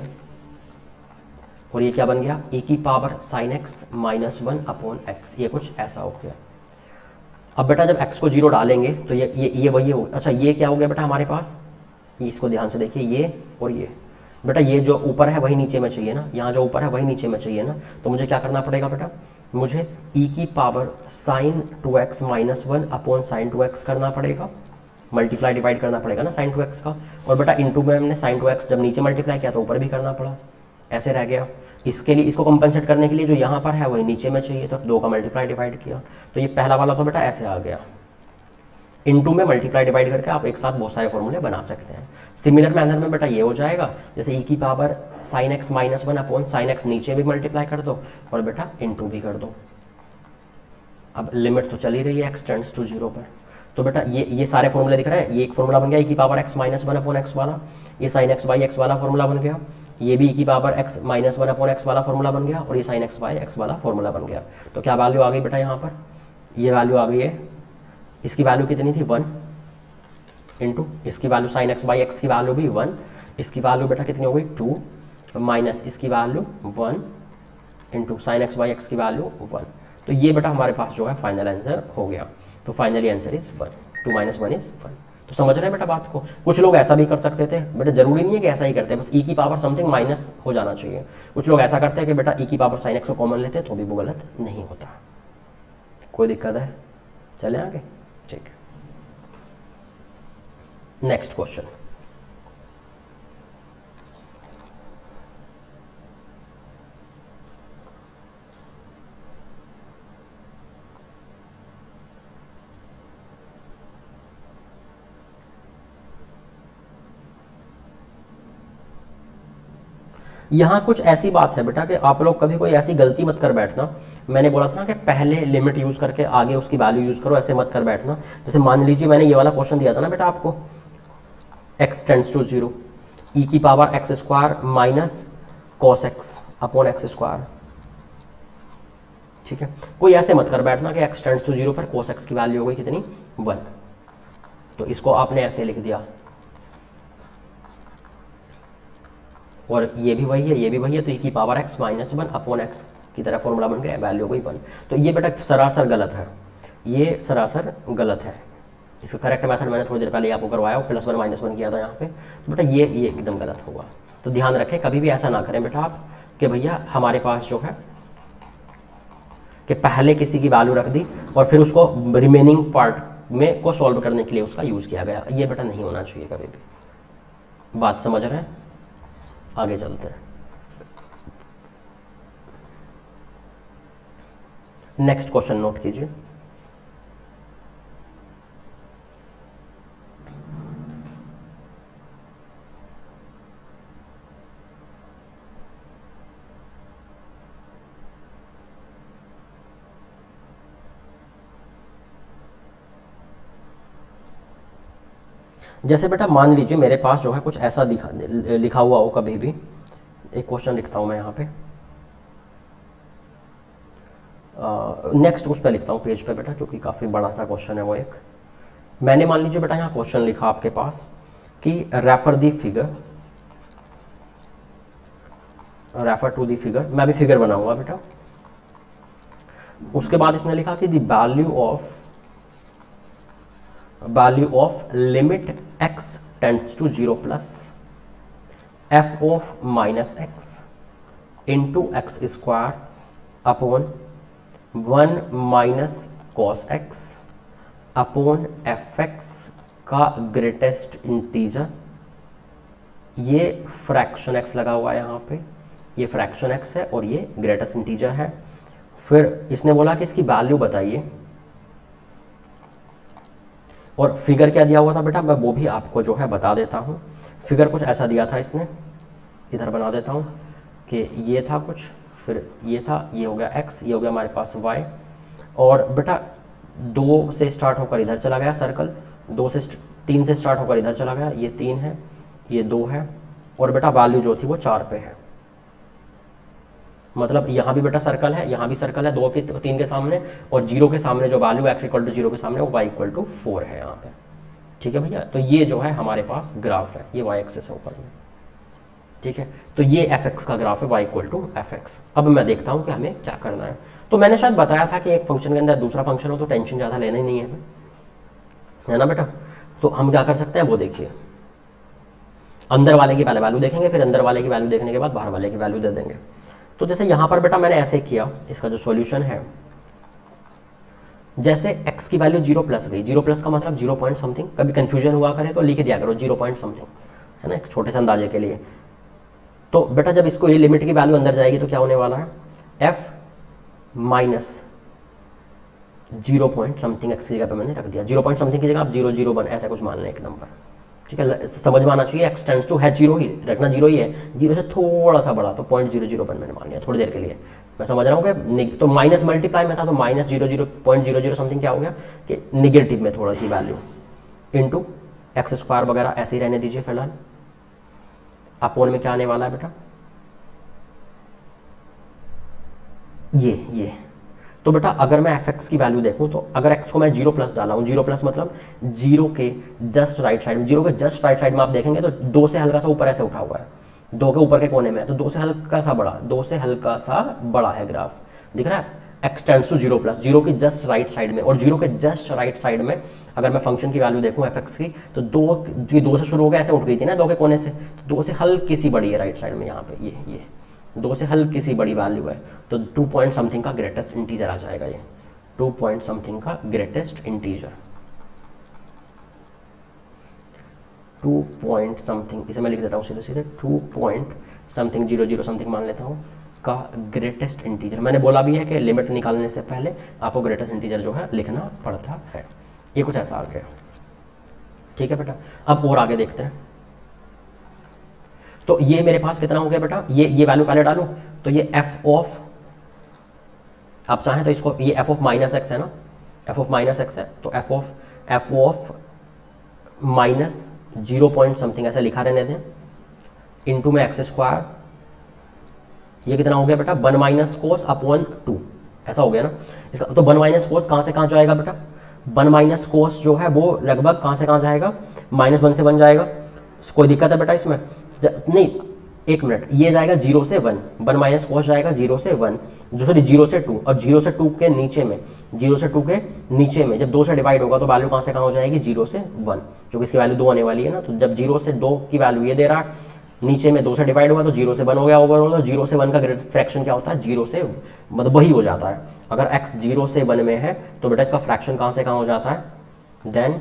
और ये क्या बन गया, e की power sine x -1 upon x। ये कुछ ऐसा हो गया। अब बेटा जब x को 0 डालेंगे तो ये वही हो, अच्छा ये क्या हो गया बेटा हमारे पास, ये इसको ध्यान से देखिए, ये और ये बेटा, ये जो ऊपर है वही नीचे में चाहिए ना, यहाँ जो ऊपर है वही नीचे में चाहिए ना। तो मुझे क्या करना पड़ेगा बेटा, मुझे e की power sine 2x -1 upon sine 2x करना पड़ेगा, मल्टीप्लाई डिवाइड करना पड़ेगा ना साइन 2x का। और बेटा इनटू में हमने साइन 2x जब नीचे मल्टीप्लाई किया तो ऊपर भी करना पड़ा, ऐसे रह गया। इसके लिए, इसको कंपनसेट करने के लिए जो यहाँ पर है वही नीचे में चाहिए, तो 2 का मल्टीप्लाई डिवाइड किया, तो ये पहला वाला तो बेटा ऐसे आ गया। इनटू में मल्टीप्लाई डिवाइड करके आप एक साथ बहुत सारे फॉर्मूले बना सकते हैं। सिमिलर मैनर में बेटा ये हो जाएगा, जैसे e की power sine x -1 upon sine x, नीचे भी मल्टीप्लाई कर दो और बेटा इनटू भी कर दो। अब लिमिट तो चली रही है x टेंड्स टू 0 पर, तो बेटा ये सारे फॉर्मूले दिख रहे हैं। ये एक फॉर्मूला बन गया e की पावर x -1 अपॉन x वाला, ये साइन x बाई x वाला फॉर्मूला बन गया, ये भी e की पावर x -1 अपॉन x वाला फॉर्मूला बन गया, और ये साइन x बाई x वाला फॉर्मूला बन गया। तो क्या वैल्यू आ गई बेटा यहाँ पर, ये वैल्यू आ गई है, इसकी वैल्यू कितनी थी 1 इंटू इसकी value sine x by x की वैल्यू भी 1, इसकी वैल्यू बेटा कितनी हो गई 2 माइनस इसकी value 1 into sine x by x की वैल्यू 1। तो ये बेटा हमारे पास जो है फाइनल आंसर हो गया। तो फाइनली आंसर इज 1, 2 - 1 इज 1। तो समझ रहे हैं बेटा बात को। कुछ लोग ऐसा भी कर सकते थे बेटा, जरूरी नहीं है कि ऐसा ही करते हैं, बस e की पावर समथिंग माइनस हो जाना चाहिए। कुछ लोग ऐसा करते हैं कि बेटा e की पावर साइन x को कॉमन लेते तो भी वो गलत नहीं होता। कोई दिक्कत है, चले आगे, ठीक है। नेक्स्ट क्वेश्चन, यहाँ कुछ ऐसी बात है बेटा कि आप लोग कभी कोई ऐसी गलती मत कर बैठना। मैंने बोला था ना कि पहले लिमिट यूज़ करके आगे उसकी वैल्यू यूज़ करो, ऐसे मत कर बैठना। जैसे मान लीजिए मैंने ये वाला क्वेश्चन दिया था ना बेटा आपको, x टेंड्स टू 0 e की power x² minus cos x upon x², ठीक है। कोई ऐसे मत कर बैठना कि x टेंड्स टू 0 पर cos x की वैल्यू हो गई कितनी 1, तो इसको आपने ऐसे लिख दिया, और ये भी वही है, ये भी वही है, तो e की पावर x -1 अपॉन x की तरह फॉर्मूला बन गया, वैल्यू हो गई 1। तो ये बेटा सरासर गलत है, ये सरासर गलत है। इसका करेक्ट मेथड मैंने थोड़ी देर पहले आपको करवाया, +1 -1 किया था यहाँ पे। तो बेटा ये एकदम गलत होगा। तो ध्यान रखें, कभी भी ऐसा ना करें बेटा आप कि भैया हमारे पास जो है कि पहले किसी की वैल्यू रख दी और फिर उसको रिमेनिंग पार्ट में को सॉल्व करने के लिए उसका यूज़ किया गया। ये बेटा नहीं होना चाहिए कभी भी। बात समझ रहे हैं, आगे चलते हैं। नेक्स्ट क्वेश्चन नोट कीजिए, जैसे बेटा मान लीजिए मेरे पास जो है कुछ ऐसा लिखा हुआ हो, कभी भी एक क्वेश्चन लिखता हूं मैं यहाँ पे, नेक्स्ट उस पर लिखता हूँ पेज पे बेटा, क्योंकि काफ़ी बड़ा सा क्वेश्चन है वो एक। मैंने मान लीजिए बेटा यहाँ क्वेश्चन लिखा आपके पास कि refer the figure, refer to the figure, मैं भी फिगर बनाऊंगा बेटा। उसके बाद इसने लिखा कि the value of value of limit x tends to 0 plus f of minus x into x square upon 1 minus cos x upon f x का ग्रेटेस्ट इंटीजर, ये फ्रैक्शन x लगा हुआ है यहाँ पे, ये फ्रैक्शन x है और ये ग्रेटेस्ट इंटीजर है। फिर इसने बोला कि इसकी वैल्यू बताइए, और फिगर क्या दिया हुआ था बेटा, मैं वो भी आपको जो है बता देता हूँ। फिगर कुछ ऐसा दिया था इसने, इधर बना देता हूँ कि ये था कुछ, फिर ये था, ये हो गया x, ये हो गया हमारे पास y, और बेटा 2 से स्टार्ट होकर इधर चला गया सर्कल, 3 से स्टार्ट होकर इधर चला गया, ये 3 है, ये 2 है, और बेटा वैल्यू जो थी वो 4 पे है। मतलब यहाँ भी बेटा सर्कल है, यहाँ भी सर्कल है, 2 के 3 के सामने, और 0 के सामने जो वैल्यू x इक्वल टू 0 के सामने वो y इक्वल टू 4 है यहाँ पे। ठीक है भैया, तो ये जो है हमारे पास ग्राफ है, ये y एक्सिस है ऊपर में। ठीक है, तो ये fx का ग्राफ है y इक्वल टू fx। अब मैं देखता हूँ कि हमें क्या करना है। तो मैंने शायद बताया था कि एक फंक्शन के अंदर दूसरा फंक्शन हो तो टेंशन ज़्यादा लेना ही नहीं है ना बेटा। तो हम क्या कर सकते हैं वो देखिए, अंदर वाले की पहले वैल्यू देखेंगे, फिर अंदर वाले की वैल्यू देखने के बाद बाहर वाले की वैल्यू दे देंगे। तो जैसे यहाँ पर बेटा मैंने ऐसे किया, इसका जो सॉल्यूशन है, जैसे x की वैल्यू 0 प्लस गई, 0 प्लस का मतलब 0 पॉइंट समथिंग, कभी कंफ्यूजन हुआ करे तो लिख दिया करो 0 पॉइंट समथिंग, है ना, एक छोटे से अंदाजे के लिए। तो बेटा जब इसको ये लिमिट की वैल्यू अंदर जाएगी तो क्या होने वाला है, f minus 0 point something x की जगह पे मैंने रख दिया, 0 पॉइंट समथिंग की जगह आप 001 ऐसा कुछ मान लें एक नंबर। ठीक है, समझ में आना चाहिए, एक्स टेंड्स टू है 0 ही, रखना 0 ही है, 0 से थोड़ा सा बड़ा तो 0.001 मैंने मान लिया थोड़ी देर के लिए। मैं समझ रहा हूँ कि तो माइनस मल्टीप्लाई में था तो माइनस 0.00 समथिंग क्या हो गया कि निगेटिव में थोड़ा सी वैल्यू इंटू एक्स स्क्वायर वगैरह ऐसे ही रहने दीजिए फिलहाल। अपोन में क्या आने वाला है बेटा, ये तो बेटा अगर मैं एफ एक्स की वैल्यू देखूं तो अगर एक्स को मैं 0 प्लस डाला हूं, 0 प्लस मतलब 0 के जस्ट राइट साइड में, 0 के जस्ट राइट साइड में आप देखेंगे तो 2 से हल्का सा ऊपर ऐसे उठा हुआ है, 2 के ऊपर के कोने में है, तो 2 से हल्का सा बड़ा, 2 से हल्का सा बड़ा है ग्राफ, दिख रहा है। एक्स टेंड्स टू 0 प्लस, 0 की जस्ट राइट साइड में, और 0 के जस्ट राइट साइड में अगर मैं फंक्शन की वैल्यू देखूं एफ एक्स की तो 2 से शुरू हो गया ऐसे उठ गई थी ना 2 के कोने से, तो 2 से हल्की सी बड़ी है राइट साइड में, यहाँ पे ये 2 से हल्की सी बड़ी वैल्यू है, तो 2 पॉइंट समथिंग का ग्रेटेस्ट इंटीजर आ जाएगा, ये 2 पॉइंट समथिंग का ग्रेटेस्ट इंटीजर, 2 पॉइंट समथिंग, इसे मैं लिख देता हूँ सीधे सीधे 2 पॉइंट समथिंग 00 समथिंग मान लेता हूँ का ग्रेटेस्ट इंटीजर। मैंने बोला भी है कि लिमिट निकालने से पहले आपको ग्रेटेस्ट इंटीजर जो है लिखना पड़ता है। ये कुछ ऐसा आ गया, ठीक है बेटा। अब और आगे देखते हैं, तो ये मेरे पास कितना हो गया बेटा, ये वैल्यू पहले डालूं तो ये एफ ऑफ, आप चाहें तो इसको, ये एफ ऑफ माइनस एक्स है ना, एफ ऑफ माइनस एक्स है, तो F of minus 0 point something ऐसे लिखा रहने दें, इंटू में एक्स स्क्वायर, ये कितना हो गया बेटा 1 माइनस कोस अपॉन 2, ऐसा हो गया ना इसका। तो 1 माइनस कोस कहाँ से कहाँ जाएगा बेटा, 1 माइनस कोस जो है वो लगभग कहाँ से कहाँ जाएगा, -1 से 1 जाएगा। कोई दिक्कत है बेटा इसमें, नहीं एक मिनट, ये जाएगा 0 से 1, 1 माइनस कोस जाएगा 0 से 1, जो सॉरी 0 से 2, और 0 से 2 के नीचे में, 0 से 2 के नीचे में जब 2 से डिवाइड होगा तो वैल्यू कहाँ से कहाँ हो जाएगी, 0 से 1, जो कि इसकी वैल्यू 2 आने वाली है ना। तो जब 0 से 2 की वैल्यू ये दे रहा है, नीचे में 2 से डिवाइड हुआ तो 0 से 1 हो गया ओवरऑल, तो 0 से 1 का फ्रैक्शन क्या होता है, 0 से मतलब वही हो जाता है। अगर x 0 से 1 में है तो बेटा इसका फ्रैक्शन कहाँ से कहाँ हो जाता है, देन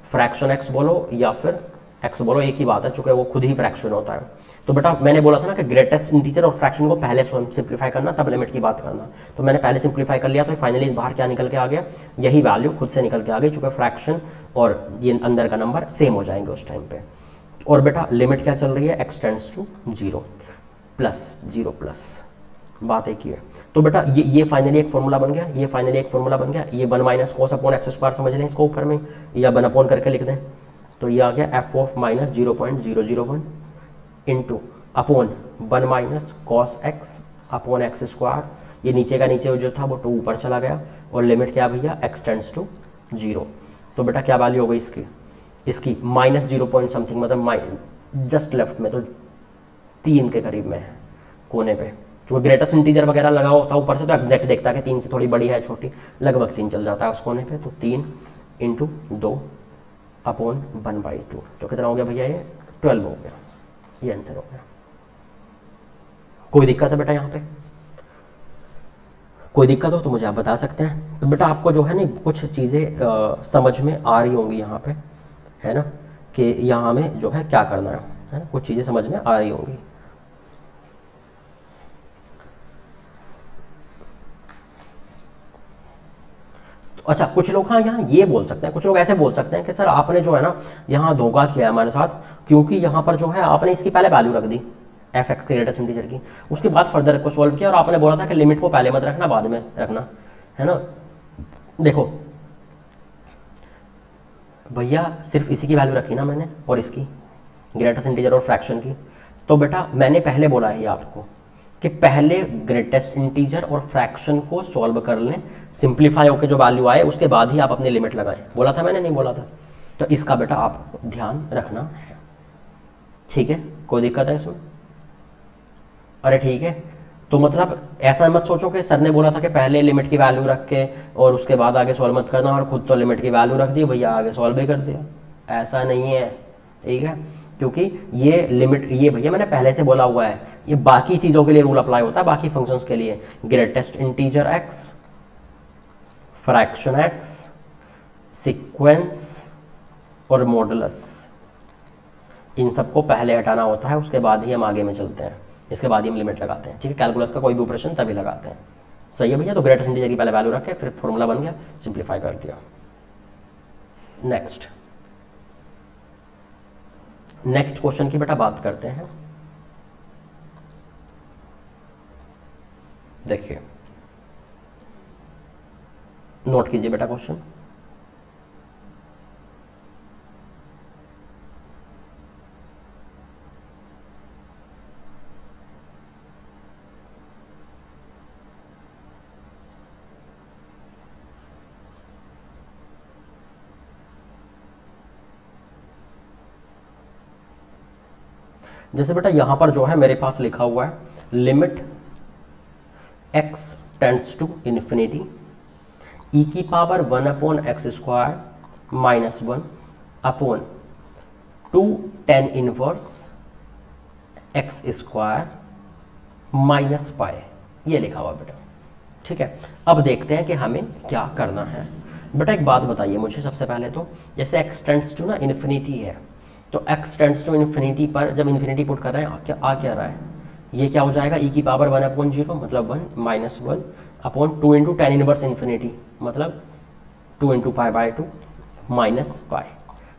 फ्रैक्शन x बोलो या फिर x बोलो, एक ही बात है, चूंकि वो खुद ही फ्रैक्शन होता है। तो बेटा मैंने बोला था ना कि ग्रेटेस्ट इंटीजर और फ्रैक्शन को पहले सिंप्लीफाई करना तब लिमिट की बात करना, तो मैंने पहले सिंप्लीफाई कर लिया, तो फाइनली बाहर क्या निकल के आ गया, यही वैल्यू खुद से निकल के आ गई, चूंकि फ्रैक्शन और ये अंदर का नंबर सेम हो जाएंगे उस टाइम पे। और बेटा लिमिट क्या चल रही है, एक्स टेंड्स टू 0 प्लस, बात एक ही है। तो बेटा ये फाइनली एक फॉर्मूला बन गया, ये फाइनली एक फॉर्मूला बन गया, ये 1 माइनस कोस अपॉन एक्स स्क्वायर समझ लें इसको ऊपर में, या 1 अपॉन करके लिख दें, तो ये आ गया F of minus 0.001 into upon 1 minus cos x upon x square, ये नीचे का नीचे जो था वो 2 ऊपर चला गया, और लिमिट क्या भैया, एक्स टेंड्स टू 0। तो बेटा क्या वैल्यू हो गई इसकी माइनस 0 पॉइंट समथिंग, मतलब जस्ट लेफ्ट में, तो 3 के करीब में है कोने पे, जो ग्रेटेस्ट इंटीजर वगैरह लगा होता है ऊपर से तो एग्जैक्ट देखता है कि 3 से थोड़ी बड़ी है छोटी, लगभग 3 चल जाता है उस कोने पे, तो 3 इंटू 2 अपॉन 1/2। तो कितना हो गया भैया ये 12 हो गया, ये आंसर हो गया। कोई दिक्कत है बेटा यहाँ पे? कोई दिक्कत हो तो मुझे आप बता सकते हैं। तो बेटा आपको जो है ना कुछ चीज़ें समझ में आ रही होंगी यहाँ पे, है ना, कि यहाँ हमें जो है क्या करना है ना, कुछ चीज़ें समझ में आ रही होंगी। अच्छा, कुछ लोग हाँ यहाँ ये बोल सकते हैं, कुछ लोग ऐसे बोल सकते हैं कि सर आपने जो है ना यहाँ धोखा किया है हमारे साथ, क्योंकि यहाँ पर जो है आपने इसकी पहले वैल्यू रख दी एफ एक्स के ग्रेटेस्ट इंटीजर की, उसके बाद फर्दर को सॉल्व किया और आपने बोला था कि लिमिट को पहले मत रखना, बाद में रखना, है ना। देखो भैया सिर्फ इसी की वैल्यू रखी ना मैंने, और इसकी ग्रेटेस्ट इंटीजर और फ्रैक्शन की। तो बेटा मैंने पहले बोला है ये आपको कि पहले ग्रेटेस्ट इंटीजर और फ्रैक्शन को सॉल्व कर लें, सिंप्लीफाई होकर जो वैल्यू आए उसके बाद ही आप अपनी लिमिट लगाएं। बोला था मैंने, नहीं बोला था? तो इसका बेटा आपको ध्यान रखना है, ठीक है? कोई दिक्कत है इसमें? अरे ठीक है। तो मतलब ऐसा मत सोचो कि सर ने बोला था कि पहले लिमिट की वैल्यू रख के और उसके बाद आगे सॉल्व मत करना, और खुद तो लिमिट की वैल्यू रख दी भैया आगे सॉल्व भी कर दिया। ऐसा नहीं है, ठीक है? क्योंकि ये लिमिट, ये भैया मैंने पहले से बोला हुआ है, ये बाकी चीज़ों के लिए रूल अप्लाई होता है, बाकी फंक्शंस के लिए। Greatest integer x, fraction x, sequence और मॉडुलस, इन सबको पहले हटाना होता है, उसके बाद ही हम आगे में चलते हैं, इसके बाद ही हम लिमिट लगाते हैं, ठीक है? कैलकुलस का कोई भी ऑपरेशन तभी लगाते हैं, सही है भैया? तो ग्रेटेस्ट इंटीजर की पहले वैल्यू रखे, फिर फॉर्मूला बन गया, सिंप्लीफाई कर दिया। नेक्स्ट क्वेश्चन की बेटा बात करते हैं। देखिए नोट कीजिए बेटा क्वेश्चन। जैसे बेटा यहां पर जो है मेरे पास लिखा हुआ है limit x tends to infinity e की power 1/x² minus 1 upon 2 tan inverse x² minus pi, ये लिखा हुआ बेटा, ठीक है? अब देखते हैं कि हमें क्या करना है। बेटा एक बात बताइए मुझे सबसे पहले, तो जैसे x टेंड्स टू ना इन्फिनिटी है, तो x टेंड्स टू इन्फिनिटी पर जब इन्फिनिटी पुट कर रहे हैं क्या आ क्या रहा है, ये क्या हो जाएगा e की पावर 1/0 मतलब 1 minus 1 upon 2 into tan inverse infinity मतलब 2 इंटू π/2 माइनस पाई।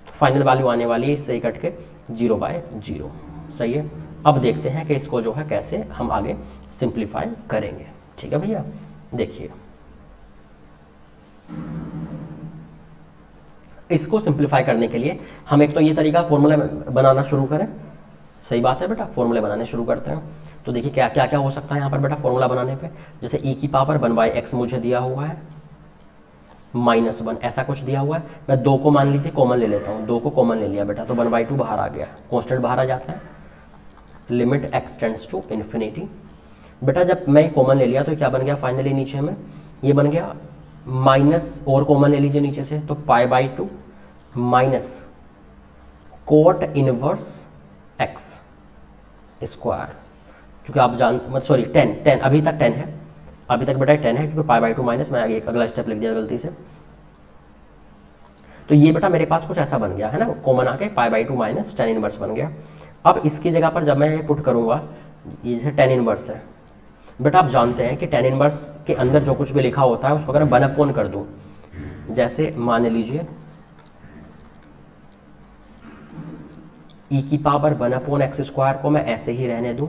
तो फाइनल वैल्यू आने वाली है इससे ही कट के 0/0, सही है? अब देखते हैं कि इसको जो है कैसे हम आगे सिंप्लीफाई करेंगे, ठीक है भैया? देखिए इसको सिंप्लीफाई करने के लिए हम एक तो ये तरीका फॉर्मूला बनाना शुरू करें, सही बात है बेटा? फॉर्मूले बनाने शुरू करते हैं। तो देखिए क्या क्या क्या हो सकता है यहाँ पर बेटा फॉर्मूला बनाने पे। जैसे e की पावर 1/x मुझे दिया हुआ है माइनस 1, ऐसा कुछ दिया हुआ है। मैं 2 को मान लीजिए कॉमन ले लेता हूँ, 2 को कॉमन ले लिया बेटा, तो 1/2 बाहर आ गया, कॉन्स्टेंट बाहर आ जाता है। Limit x tends to infinity, बेटा जब मैं कॉमन ले लिया तो क्या बन गया फाइनली नीचे में, ये बन गया माइनस, और कॉमन ले लीजिए नीचे से, तो π/2 माइनस कोट इनवर्स x², क्योंकि आप जान मतलब सॉरी 10 अभी तक 10 है, अभी तक बेटा 10 है, क्योंकि π/2 माइनस मैं आगे एक अगला स्टेप लिख दिया गलती से। तो ये बेटा मेरे पास कुछ ऐसा बन गया है ना, कॉमन आके π/2 माइनस tan इनवर्स बन गया। अब इसकी जगह पर जब मैं पुट करूंगा, ये जैसे tan इनवर्स है बेटा, आप जानते हैं कि tan इनवर्स के अंदर जो कुछ भी लिखा होता है उसको अगर मैं 1/, कर दूं, जैसे मान लीजिए e की पावर 1/x² को मैं ऐसे ही रहने दूं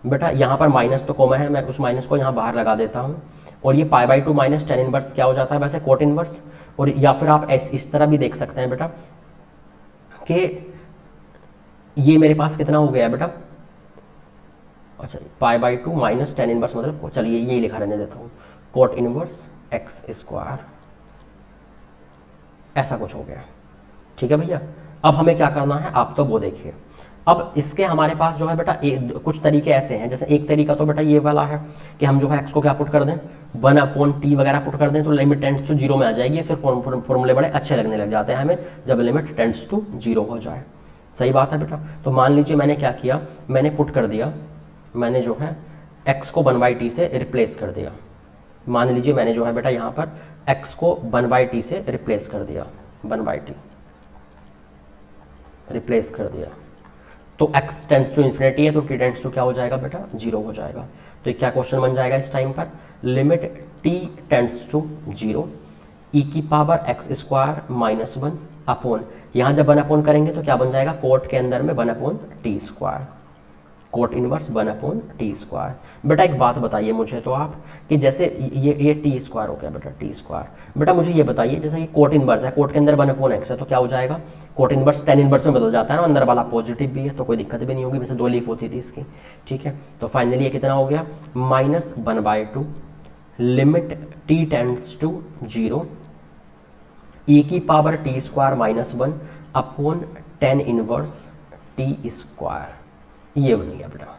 बेटा, यहाँ पर माइनस तो कॉमन है, मैं उस माइनस को यहाँ बाहर लगा देता हूँ, और ये π/2 माइनस tan इनवर्स क्या हो जाता है वैसे कोट इनवर्स। और या फिर आप इस तरह भी देख सकते हैं बेटा कि ये मेरे पास कितना हो गया बेटा, अच्छा π/2 माइनस tan इनवर्स मतलब, चलिए यही लिखा रहने देता हूँ, कोट इनवर्स x², ऐसा कुछ हो गया, ठीक है भैया? अब हमें क्या करना है आप तो वो देखिए। अब इसके हमारे पास जो है बेटा कुछ तरीके ऐसे हैं, जैसे एक तरीका तो बेटा ये वाला है कि हम जो है x को क्या पुट कर दें वन अपॉन टी वगैरह पुट कर दें तो लिमिट टेंड्स टू जीरो में आ जाएगी। फिर फॉर्मूले बड़े अच्छे लगने लग जाते हैं हमें जब लिमिट टेंड्स टू जीरो हो जाए। सही बात है बेटा। तो मान लीजिए मैंने क्या किया, मैंने पुट कर दिया, मैंने जो है x को 1/t से रिप्लेस कर दिया। मान लीजिए मैंने जो है बेटा यहाँ पर x को 1/t से रिप्लेस कर दिया, 1/t रिप्लेस कर दिया। तो x टेंड्स टू इन्फिनिटी है तो t टेंड्स टू क्या हो जाएगा बेटा, जीरो हो जाएगा। तो क्या क्वेश्चन बन जाएगा इस टाइम पर, limit t tends to zero e की power x square minus 1 upon, यहाँ जब 1 अपॉन करेंगे तो क्या बन जाएगा, कोट के अंदर में 1 upon T square, cot inverse 1 upon T square. बेटा एक बात बताइए मुझे तो आप कि जैसे ये टी स्क्वायर हो गया बेटा, टी स्क्वायर। बेटा मुझे ये बताइए जैसे ये कोट इनवर्स है, कोट के अंदर 1 अपॉन एक्स है तो क्या हो जाएगा, कोट इनवर्स टेन इनवर्स में बदल जाता है ना, अंदर वाला पॉजिटिव भी है तो कोई दिक्कत भी नहीं होगी। वैसे 2 लीफ होती थी इसकी, ठीक है। तो फाइनली ये कितना हो गया, -1/2 limit t tends to zero e की power t square minus 1 upon tan inverse t square, ये बन गया बेटा,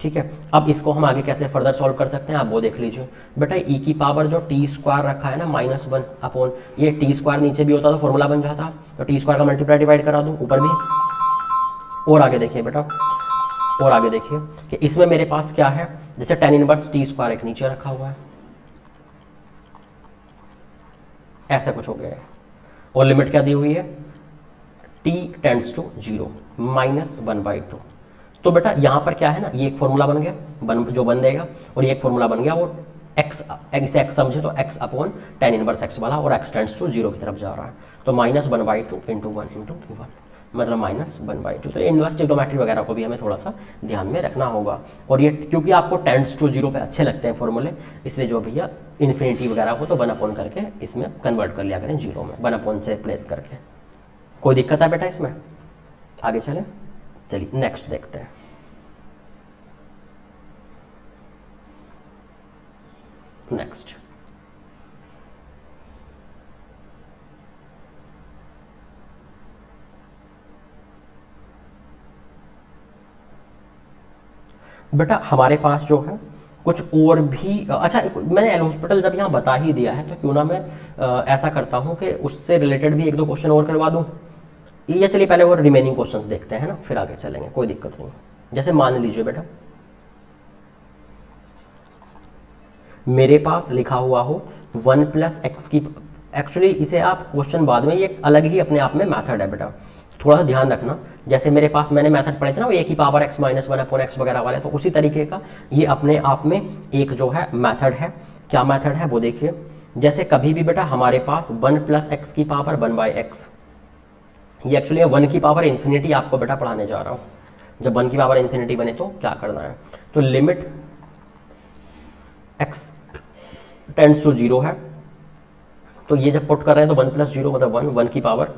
ठीक है। अब इसको हम आगे कैसे फर्दर सॉल्व कर सकते हैं आप वो देख लीजिए बेटा। e की पावर जो टी स्क्वायर रखा है ना -1 अपॉन, ये टी स्क्वायर नीचे भी होता तो फॉर्मूला बन जाता, तो टी स्क्वायर का मल्टीप्लाई डिवाइड करा दूं ऊपर भी। और आगे देखिए बेटा, और आगे देखिए कि इसमें मेरे पास क्या है, जैसे टेन इनवर्स टी स्क्वायर एक नीचे रखा हुआ है, ऐसा कुछ हो गया है। और लिमिट क्या दी हुई है, t टेंड्स टू जीरो -1/2। तो बेटा यहाँ पर क्या है ना, ये एक फॉर्मूला बन गया, जो बन देगा, और ये एक फॉर्मूला बन गया, वो x, इसे x समझे तो x upon tan inverse x वाला, और x टेंड्स टू जीरो की तरफ जा रहा है। तो -1/2 × 1 मतलब -1/2। तो इनवर्स ट्रिग्नोमेट्री वगैरह को भी हमें थोड़ा सा ध्यान में रखना होगा। और ये क्योंकि आपको टेंड्स टू जीरो पे अच्छे लगते हैं फॉर्मूले, इसलिए जो भैया इन्फिनिटी वगैरह हो तो 1 अपॉन करके इसमें कन्वर्ट कर लिया करें जीरो में, 1 अपॉन से प्लेस करके। कोई दिक्कत है बेटा इसमें, आगे चले, चलिए नेक्स्ट देखते हैं। नेक्स्ट बेटा हमारे पास जो है कुछ और भी, अच्छा मैंने एल हॉस्पिटल जब यहाँ बता ही दिया है तो क्यों ना मैं ऐसा करता हूँ कि उससे रिलेटेड भी 1-2 क्वेश्चन और करवा दूँ। ये चलिए पहले और रिमेनिंग क्वेश्चंस देखते हैं ना, फिर आगे चलेंगे, कोई दिक्कत नहीं। जैसे मान लीजिए बेटा मेरे पास लिखा हुआ हो 1 + x की, एक्चुअली इसे आप क्वेश्चन बाद में, ये अलग ही अपने आप में मैथड है बेटा, थोड़ा सा ध्यान रखना। जैसे मेरे पास मैंने मेथड पढ़े थे ना वो a की पावर x -1 अपॉन x वगैरह वाले, तो उसी तरीके का ये अपने आप में एक जो है मेथड है। क्या मेथड है वो देखिए, जैसे कभी भी बेटा हमारे पास 1 + x की पावर 1/x, ये एक्चुअली 1 की पावर इन्फिनिटी आपको बेटा पढ़ाने जा रहा हूँ। जब 1 की पावर इन्फिनिटी बने तो क्या करना है, तो limit x tends to zero है, तो ये जब पुट कर रहे हैं तो 1 + 0 मतलब 1 की पावर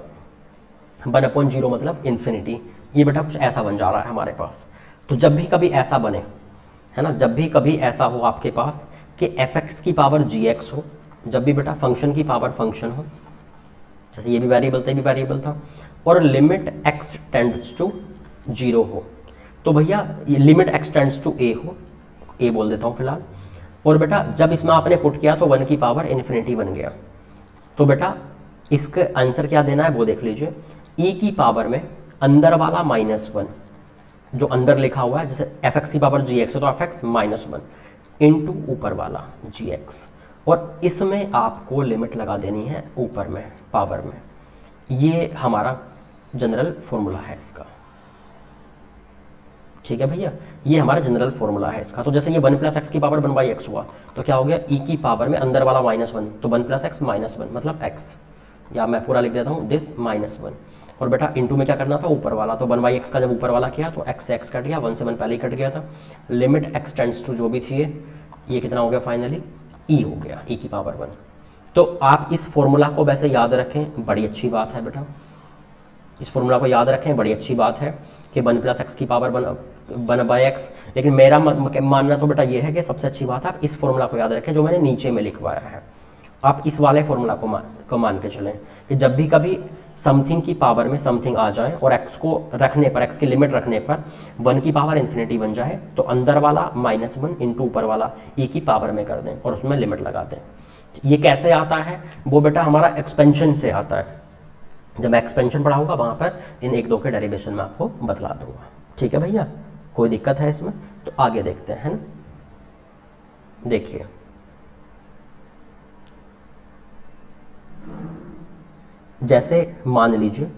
1/0 मतलब इन्फिनिटी, ये बेटा कुछ ऐसा बन जा रहा है हमारे पास। तो जब भी कभी ऐसा बने, है ना, जब भी कभी ऐसा हो आपके पास कि fx की पावर gx हो, जब भी बेटा फंक्शन की पावर फंक्शन हो, जैसे ये भी वेरिएबल था, ये भी वेरिएबल था, और limit x tends to zero हो, तो भैया ये limit x tends to a हो, a बोल देता हूँ फिलहाल। और बेटा जब इसमें आपने पुट किया तो 1 की पावर इन्फिनिटी बन गया, तो बेटा इसका आंसर क्या देना है वो देख लीजिए। e की पावर में अंदर वाला -1 जो अंदर लिखा हुआ है, जैसे fx की पावर gx है तो fx -1 इंटू ऊपर वाला gx, और इसमें आपको लिमिट लगा देनी है ऊपर में पावर में। ये हमारा जनरल फॉर्मूला है इसका, ठीक है भैया, ये हमारा जनरल फॉर्मूला है इसका। तो जैसे ये 1 + x की पावर 1/x हुआ तो क्या हो गया, e की पावर में अंदर वाला -1, तो 1 + x -1 मतलब x, या मैं पूरा लिख देता हूँ दिस -1, और बेटा इंटू में क्या करना था ऊपर वाला, तो 1/x का जब ऊपर वाला किया तो x से x कट गया, 1 से 1 पहले ही कट गया था, लिमिट x टेंड्स टू जो भी थी ये कितना हो गया फाइनली, e हो गया, e की पावर 1। तो आप इस फॉर्मूला को वैसे याद रखें, बड़ी अच्छी बात है बेटा, इस फॉर्मूला को याद रखें, बड़ी अच्छी बात है कि 1 + x की पावर 1/x। लेकिन मेरा मानना तो बेटा ये है कि सबसे अच्छी बात है आप इस फॉर्मूला को याद रखें जो मैंने नीचे में लिखवाया है। आप इस वाले फॉर्मूला को मान के चलें कि जब भी कभी समथिंग की पावर में समथिंग आ जाए और x को रखने पर, x की लिमिट रखने पर 1 की पावर इन्फिनिटी बन जाए, तो अंदर वाला -1 इंटू ऊपर वाला e की पावर में कर दें और उसमें लिमिट लगा दें। ये कैसे आता है? वो बेटा हमारा एक्सपेंशन से आता है। जब मैं एक्सपेंशन पढ़ाऊंगा वहां पर इन 1-2 के डेरिवेशन में आपको बतला दूंगा। ठीक है भैया, कोई दिक्कत है इसमें? तो आगे देखते हैं ना। देखिए जैसे मान लीजिए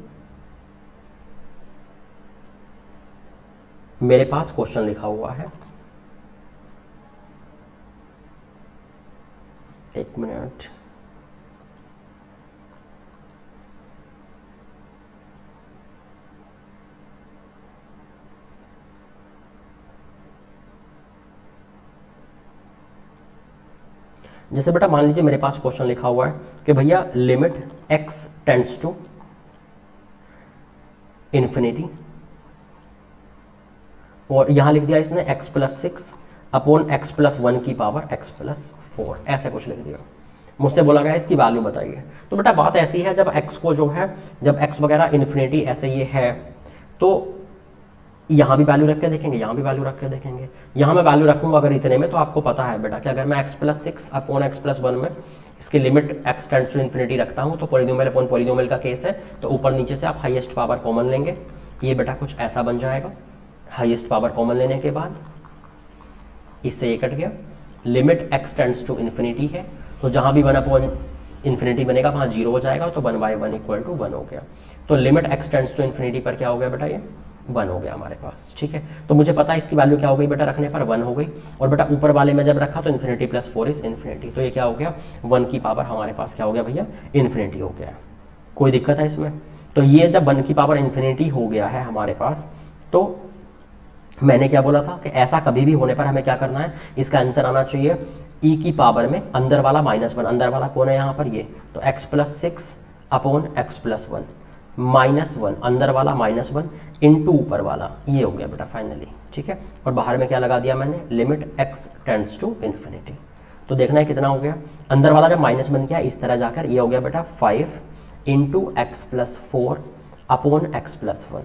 मेरे पास क्वेश्चन लिखा हुआ है, एक मिनट, जैसे बेटा मान लीजिए मेरे पास क्वेश्चन लिखा हुआ है कि भैया limit x tends to infinity, और यहां लिख दिया इसने x+6 अपॉन x+1 की पावर x+4, ऐसे कुछ लिख दिया। मुझसे बोला गया इसकी वैल्यू बताइए। तो बेटा बात ऐसी है, जब x को जो है, जब x वगैरह इन्फिनिटी ऐसे ये है, तो यहाँ भी वैल्यू रख के देखेंगे, यहाँ भी वैल्यू रख के देखेंगे। यहाँ मैं वैल्यू रखूँगा अगर इतने में, तो आपको पता है बेटा कि अगर मैं x+6 अपॉन x+1 में इसकी limit x tends to infinity रखता हूँ, तो पॉलिनोमियल अपॉन पॉलिनोमियल का केस है, तो ऊपर नीचे से आप हाईएस्ट पावर कॉमन लेंगे। ये बेटा कुछ ऐसा बन जाएगा। हाईएस्ट पावर कॉमन लेने के बाद इससे ये कट गया। Limit x tends to infinity है, तो जहाँ भी 1 अपॉन इन्फिनिटी बनेगा वहाँ 0 हो जाएगा, तो 1/1 इक्वल टू 1 हो गया। तो limit x tends to infinity पर क्या हो गया बेटा? ये 1 हो गया हमारे पास। ठीक है, तो मुझे पता है इसकी वैल्यू क्या हो गई बेटा, रखने पर 1 हो गई। और बेटा ऊपर वाले में जब रखा तो इन्फिनिटी प्लस 4 इज इन्फिनिटी, तो ये क्या हो गया? 1 की पावर हमारे पास क्या हो गया भैया? इन्फिनिटी हो गया। कोई दिक्कत है इसमें? तो ये जब 1 की पावर इन्फिनिटी हो गया है हमारे पास, तो मैंने क्या बोला था कि ऐसा कभी भी होने पर हमें क्या करना है, इसका आंसर आना चाहिए e की पावर में अंदर वाला -1। अंदर वाला कौन है यहाँ पर? ये। तो x+6 अपॉन x+1 -1, अंदर वाला -1 इंटू ऊपर वाला, ये हो गया बेटा फाइनली। ठीक है, और बाहर में क्या लगा दिया मैंने? Limit x tends to infinity. तो देखना है कितना हो गया। अंदर वाला जब माइनस बन गया इस तरह जाकर, ये हो गया बेटा 5 into x+4 upon x+1।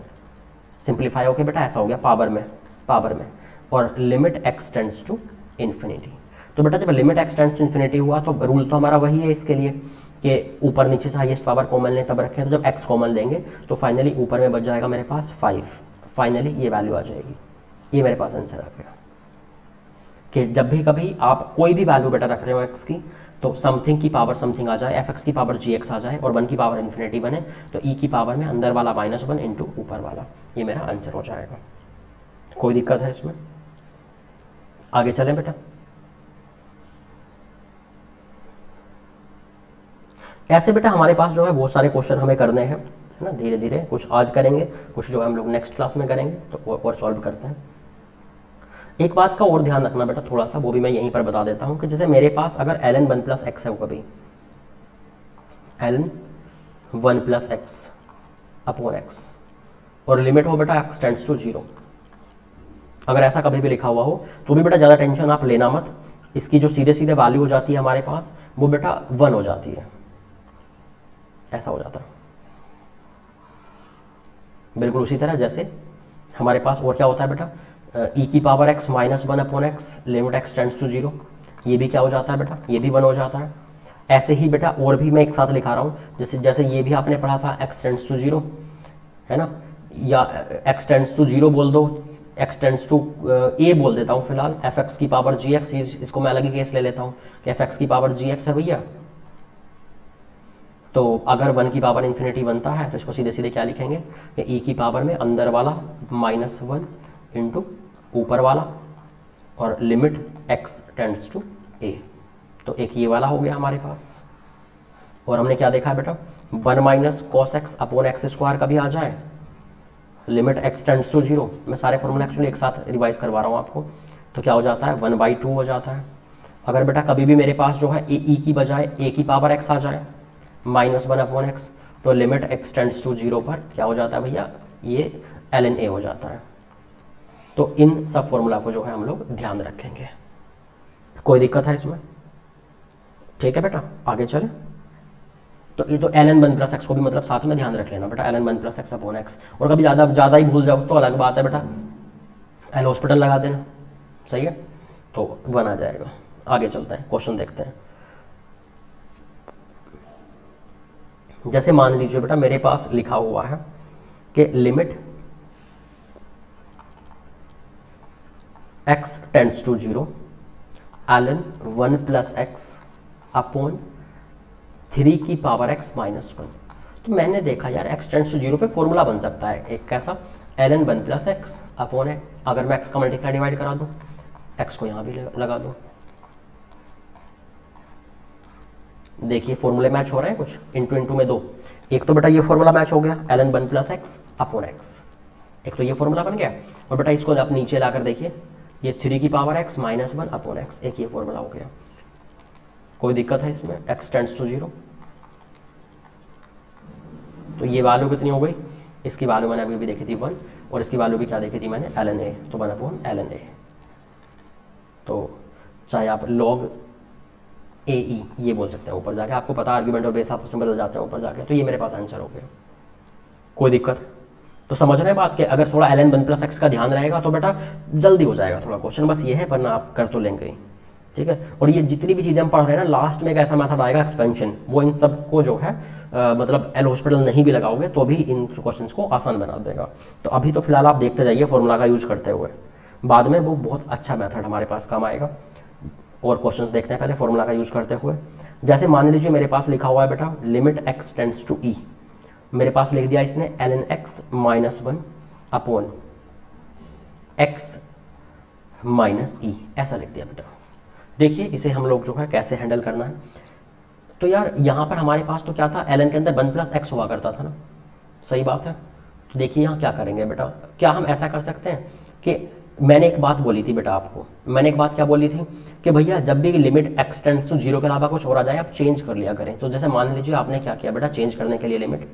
Simplify हो गया बेटा, ऐसा हो गया पावर में, और limit x tends to infinity. तो बेटा जब limit x tends to infinity हुआ, तो रूल तो हमारा वही है इसके लिए कि ऊपर नीचे से हाईएस्ट पावर कॉमन लें तब रखें। तो जब x कॉमन लेंगे तो फाइनली ऊपर में बच जाएगा मेरे पास 5, फाइनली ये वैल्यू आ जाएगी। ये मेरे पास आंसर आ गया कि जब भी कभी आप कोई भी वैल्यू बेटा रख रहे हो x की, तो समथिंग की पावर समथिंग आ जाए, fx की पावर gx आ जाए और 1 की पावर इन्फिनिटी बने, तो e की पावर में अंदर वाला -1 इंटू ऊपर वाला, ये मेरा आंसर हो जाएगा। कोई दिक्कत है इसमें? आगे चलें बेटा। ऐसे बेटा हमारे पास जो है बहुत सारे क्वेश्चन हमें करने हैं, है ना, धीरे धीरे। कुछ आज करेंगे, कुछ जो है हम लोग नेक्स्ट क्लास में करेंगे, तो और सॉल्व करते हैं। एक बात का और ध्यान रखना बेटा थोड़ा सा, वो भी मैं यहीं पर बता देता हूँ कि जैसे मेरे पास अगर ln 1 + x है, कभी ln 1 + x अपॉन x, और लिमिट हो बेटा x टेंड्स टू 0, अगर ऐसा कभी भी लिखा हुआ हो तो भी बेटा ज़्यादा टेंशन आप लेना मत। इसकी जो सीधे सीधे वैल्यू हो जाती है हमारे पास, वो बेटा 1 हो जाती है, ऐसा हो जाता है बिल्कुल उसी तरह जैसे हमारे पास और क्या होता है बेटा, e की power x -1 upon x limit x tends to 0, ये भी क्या हो जाता है बेटा? ये भी 1 हो जाता है। ऐसे ही बेटा और भी मैं एक साथ लिखा रहा हूँ, जैसे ये भी आपने पढ़ा था x टेंड्स टू 0, है ना, या x टेंड्स टू 0 बोल दो, x टेंड्स टू a बोल देता हूँ फिलहाल, fx की पावर gx, इसको मैं अलग ही केस ले लेता हूँ कि fx की पावर gx है भैया। तो अगर 1 की पावर इन्फिनिटी बनता है तो इसको सीधे सीधे क्या लिखेंगे कि e की पावर में अंदर वाला -1 इंटू ऊपर वाला और limit x tends to a। तो एक ये वाला हो गया हमारे पास। और हमने क्या देखा है बेटा, 1 - cos x अपॉन x² का भी आ जाए, लिमिट x टेंड्स टू 0। मैं सारे फॉर्मूला एक्चुअली एक साथ रिवाइज करवा रहा हूँ आपको। तो क्या हो जाता है, 1/2 हो जाता है। अगर बेटा कभी भी मेरे पास जो है e की बजाय a की पावर x आ जाए, -1 अपॉन x, तो लिमिट x टेंड्स टू 0 पर क्या हो जाता है भैया, ये ln a हो जाता है। तो इन सब फॉर्मूला को जो है हम लोग ध्यान रखेंगे। कोई दिक्कत है इसमें? ठीक है बेटा, आगे चलें। तो ये तो l n one plus x को भी मतलब साथ में ध्यान रख लेना बेटा, l n one plus x upon x. और कभी ज़्यादा ही भूल जाओ तो अलग बात है बेटा, एल हॉस्पिटल लगा देना, सही है, तो 1 आ जाएगा। आगे चलते हैं, क्वेश्चन देखते हैं। जैसे मान लीजिए बेटा मेरे पास लिखा हुआ है कि limit x tends to 0 ln 1 plus x upon 3 की पावर x माइनस 1। तो मैंने देखा यार x टेंड्स टू 0 पे फॉर्मूला बन सकता है एक कैसा, ln 1 प्लस एक्स अपॉन है, अगर मैं x का मल्टीप्लाई डिवाइड करा दूँ, x को यहाँ भी लगा दूँ, देखिए फॉर्मूले मैच हो रहे हैं कुछ, इंटू इंटू में 2। एक तो बेटा ये फॉर्मूला मैच हो गया ln 1 plus x upon x, एक तो ये फॉर्मूला बन गया। और बेटा इसको आप नीचे लाकर देखिए, ये 3 की power x minus 1 upon x, एक ये फॉर्मूला हो गया। कोई दिक्कत है इसमें, x टेंड्स टू 0, तो ये वैल्यू कितनी हो गई, इसकी वैल्यू मैंने अभी भी देखी थी 1, और इसकी वैल्यू भी क्या देखी थी मैंने, ln a, तो 1 अपॉन ln a। तो चाहे आप log ए ई ये बोल सकते हैं ऊपर जाके, आपको पता आर्ग्यूमेंट और बेस आपस में बदल जाते हैं ऊपर जाके, तो ये मेरे पास आंसर हो गया। कोई दिक्कत है तो समझ रहे हैं बात के, अगर थोड़ा ln 1 प्लस एक्स का ध्यान रहेगा तो बेटा जल्दी हो जाएगा थोड़ा क्वेश्चन, बस ये है, वरना आप कर तो लेंगे ही, ठीक है। और ये जितनी भी चीज़ें हम पढ़ रहे हैं ना, लास्ट में एक ऐसा मेथड आएगा एक्सपेंशन, वो इन सबको जो है मतलब एल हॉस्पिटल नहीं भी लगाओगे तो भी इन क्वेश्चंस को आसान बना देगा। तो अभी तो फिलहाल आप देखते जाइए फॉर्मूला का यूज करते हुए, बाद में वो बहुत अच्छा मेथड हमारे पास काम आएगा। और क्वेश्चंस देखते हैं पहले फॉर्मूला का यूज करते हुए। जैसे मान लीजिए मेरे पास लिखा हुआ है बेटा limit x tends to e, मेरे पास लिख दिया इसने ln x minus 1 upon x minus e, ऐसा लिख दिया बेटा। देखिए इसे हम लोग जो है कैसे हैंडल करना है। तो यार यहाँ पर हमारे पास तो क्या था, ln के अंदर 1 प्लस एक्स हुआ करता था ना, सही बात है। तो देखिए यहाँ क्या करेंगे बेटा, क्या हम ऐसा कर सकते हैं कि मैंने एक बात बोली थी बेटा आपको, मैंने एक बात क्या बोली थी कि भैया जब भी लिमिट x टेंड्स टू 0 के अलावा कुछ और आ जाए आप चेंज कर लिया करें। तो जैसे मान लीजिए आपने क्या किया बेटा, चेंज करने के लिए लिमिट,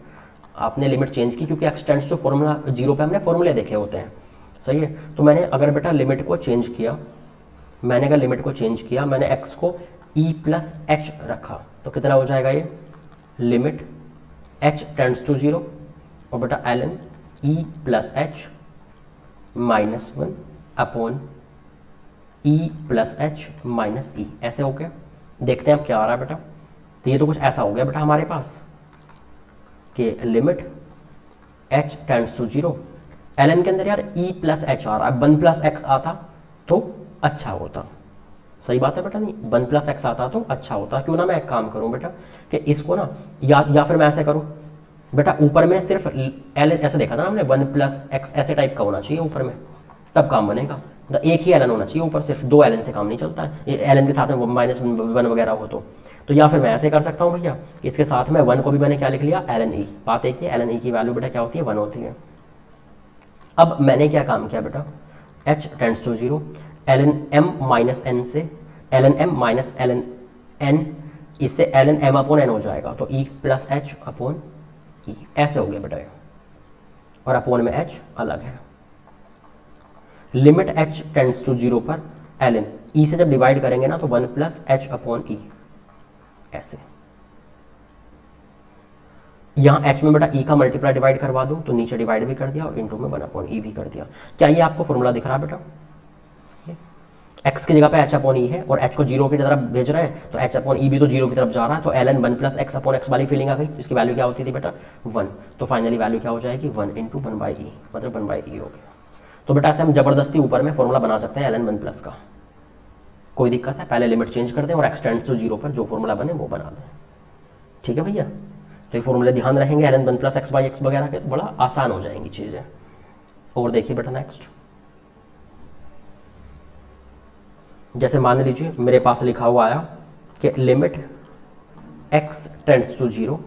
आपने लिमिट चेंज की क्योंकि x टेंड्स टू फॉर्मूला 0 पे हमने फॉर्मूले देखे होते हैं, सही है। तो मैंने अगर बेटा लिमिट को चेंज किया, मैंने अगर लिमिट को चेंज किया, मैंने x को e प्लस एच रखा, तो कितना हो जाएगा ये, लिमिट h टेंड्स टू 0 और बेटा ln e plus h minus 1 upon e plus h minus e, ऐसे हो गया। देखते हैं अब क्या आ रहा है बेटा, तो ये तो कुछ ऐसा हो गया बेटा हमारे पास कि limit h tends to 0, ln के अंदर यार e प्लस एच आ रहा है, 1 प्लस एक्स आता तो अच्छा होता, सही बात है बेटा, नहीं 1 प्लस एक्स आता तो अच्छा होता। क्यों ना मैं एक काम करूं बेटा कि इसको ना या फिर मैं ऐसे करूं बेटा, ऊपर में सिर्फ एल ऐसे देखा था ना हमने, 1 प्लस एक्स ऐसे टाइप का होना चाहिए ऊपर में, तब काम बनेगा। तो एक ही एलन होना चाहिए ऊपर, सिर्फ 2 एलन से काम नहीं चलता है, ये एलन के साथ में माइनस 1 वगैरह हो तो या फिर मैं ऐसे कर सकता हूँ भैया, इसके साथ में 1 को भी मैंने क्या लिख लिया, एलन ई। बात एक ही, एलन ई की वैल्यू बेटा क्या होती है, 1 होती है। अब मैंने क्या काम किया बेटा, h tends to 0, ln m minus n से ln m minus ln n, इससे ln m अपॉन n हो जाएगा, तो e plus h upon e, ऐसे हो गया बेटा, और अपॉन में h अलग है। लिमिट h टेंड्स टू 0 पर ln e से जब डिवाइड करेंगे ना तो 1 प्लस एच अपॉन ई, ऐसे। यहाँ h में बेटा e का मल्टीप्लाई डिवाइड करवा दूं तो नीचे डिवाइड भी कर दिया और इनटू में 1 अपॉन ई भी कर दिया। क्या ये आपको फॉर्मूला दिख रहा है बेटा, x की जगह पे h अपॉन ई है और h को 0 की तरफ भेज रहे हैं तो h अपॉन ई भी तो 0 की तरफ जा रहा है, तो ln 1 plus x upon x वाली फीलिंग आ गई। इसकी वैल्यू क्या होती थी बेटा 1, तो फाइनली वैल्यू क्या हो जाएगी 1 इंटू 1 बाई ई, मतलब 1 बाई ई हो गया। तो बेटा ऐसे हम जबरदस्ती ऊपर में फॉर्मूला बना सकते हैं ln 1 प्लस का, कोई दिक्कत है, पहले लिमिट चेंज कर दें और x टेंड्स टू 0 पर जो फॉर्मूला बने वो बना दें, ठीक है भैया। तो ये फॉर्मूले ध्यान रहेंगे ln 1 plus x by x वगैरह के, तो बड़ा आसान हो जाएंगी चीज़ें। और देखिए बेटा नेक्स्ट, जैसे मान लीजिए मेरे पास लिखा हुआ आया कि limit x tends to 0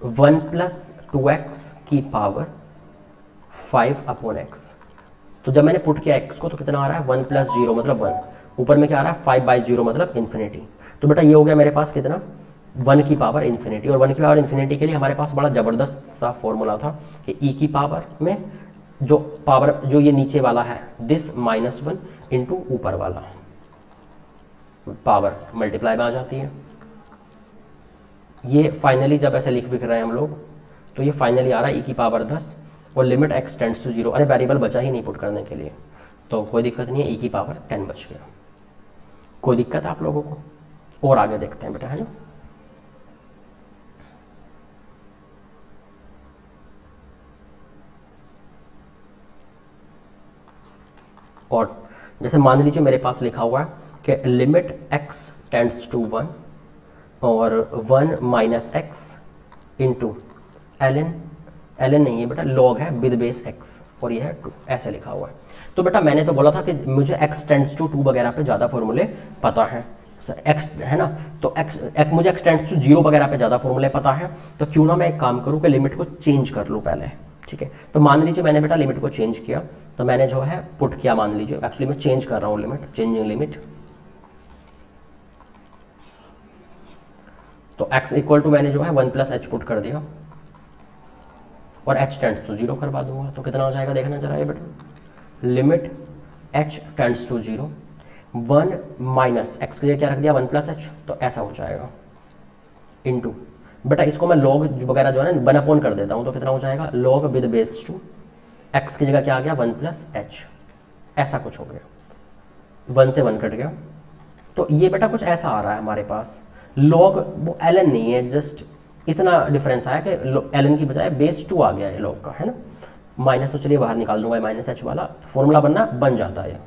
1 plus 2x की पावर 5 अपॉन एक्स। तो जब मैंने पुट किया x को तो कितना आ रहा है 1 प्लस 0 मतलब 1, ऊपर में क्या आ रहा है 5 बाई 0 मतलब इन्फिनिटी। तो बेटा ये हो गया मेरे पास कितना 1 की पावर इन्फिनिटी, और 1 की पावर इन्फिनिटी के लिए हमारे पास बड़ा ज़बरदस्त सा फॉर्मूला था कि e की पावर में जो पावर जो ये नीचे वाला है दिस माइनस 1 इंटू ऊपर वाला पावर मल्टीप्लाई में आ जाती है, ये फाइनली जब ऐसे लिख रहे हैं हम लोग तो ये फाइनली आ रहा है e की पावर 10 और लिमिट x टेंड्स टू 0। अरे वेरिएबल बचा ही नहीं पुट करने के लिए, तो कोई दिक्कत नहीं है, e की पावर 10 बच गया। कोई दिक्कत है आप लोगों को? और आगे देखते हैं बेटा, है ना। और जैसे मान लीजिए मेरे पास लिखा हुआ है कि लिमिट x टेंड्स टू 1 और 1 माइनस एक्स इंटू ln नहीं है बेटा, log है विद बेस x और ये है 2, ऐसे लिखा हुआ है। तो बेटा मैंने तो बोला था कि मुझे x टेंड्स टू 2 वगैरह पे ज़्यादा फॉर्मूले पता है, x है ना, तो मुझे x टेंड्स टू 0 वगैरह पे ज़्यादा फॉर्मूले पता है, तो क्यों ना मैं एक काम करूँ कि लिमिट को चेंज कर लूँ पहले, ठीक है। तो मान लीजिए मैंने बेटा लिमिट को चेंज किया, तो मैंने जो है पुट किया, मान लीजिए एक्चुअली मैं चेंज कर रहा हूँ लिमिट, चेंजिंग लिमिट। तो x इक्वल टू मैंने जो है 1 प्लस एच पुट कर दिया और h टेंड्स टू 0 करवा दूंगा, तो कितना हो जाएगा देखना जरा ये बेटा, limit h tends to 0 1 minus x के लिए क्या रख दिया 1 प्लस एच, तो ऐसा हो जाएगा इनटू बेटा इसको मैं लॉग वगैरह जो है ना 1 अपॉन कर देता हूँ, तो कितना हो जाएगा लॉग विद बेस 2, एक्स की जगह क्या आ गया 1 प्लस एच, ऐसा कुछ हो गया, 1 से 1 कट गया। तो ये बेटा कुछ ऐसा आ रहा है हमारे पास, लॉग वो ln नहीं है, जस्ट इतना डिफरेंस आया कि ln की बजाय बेस 2 आ गया है लॉग का, है ना। माइनस तो चलिए बाहर निकाल दूंगा, माइनस एच वाला फॉर्मूला बन जाता है,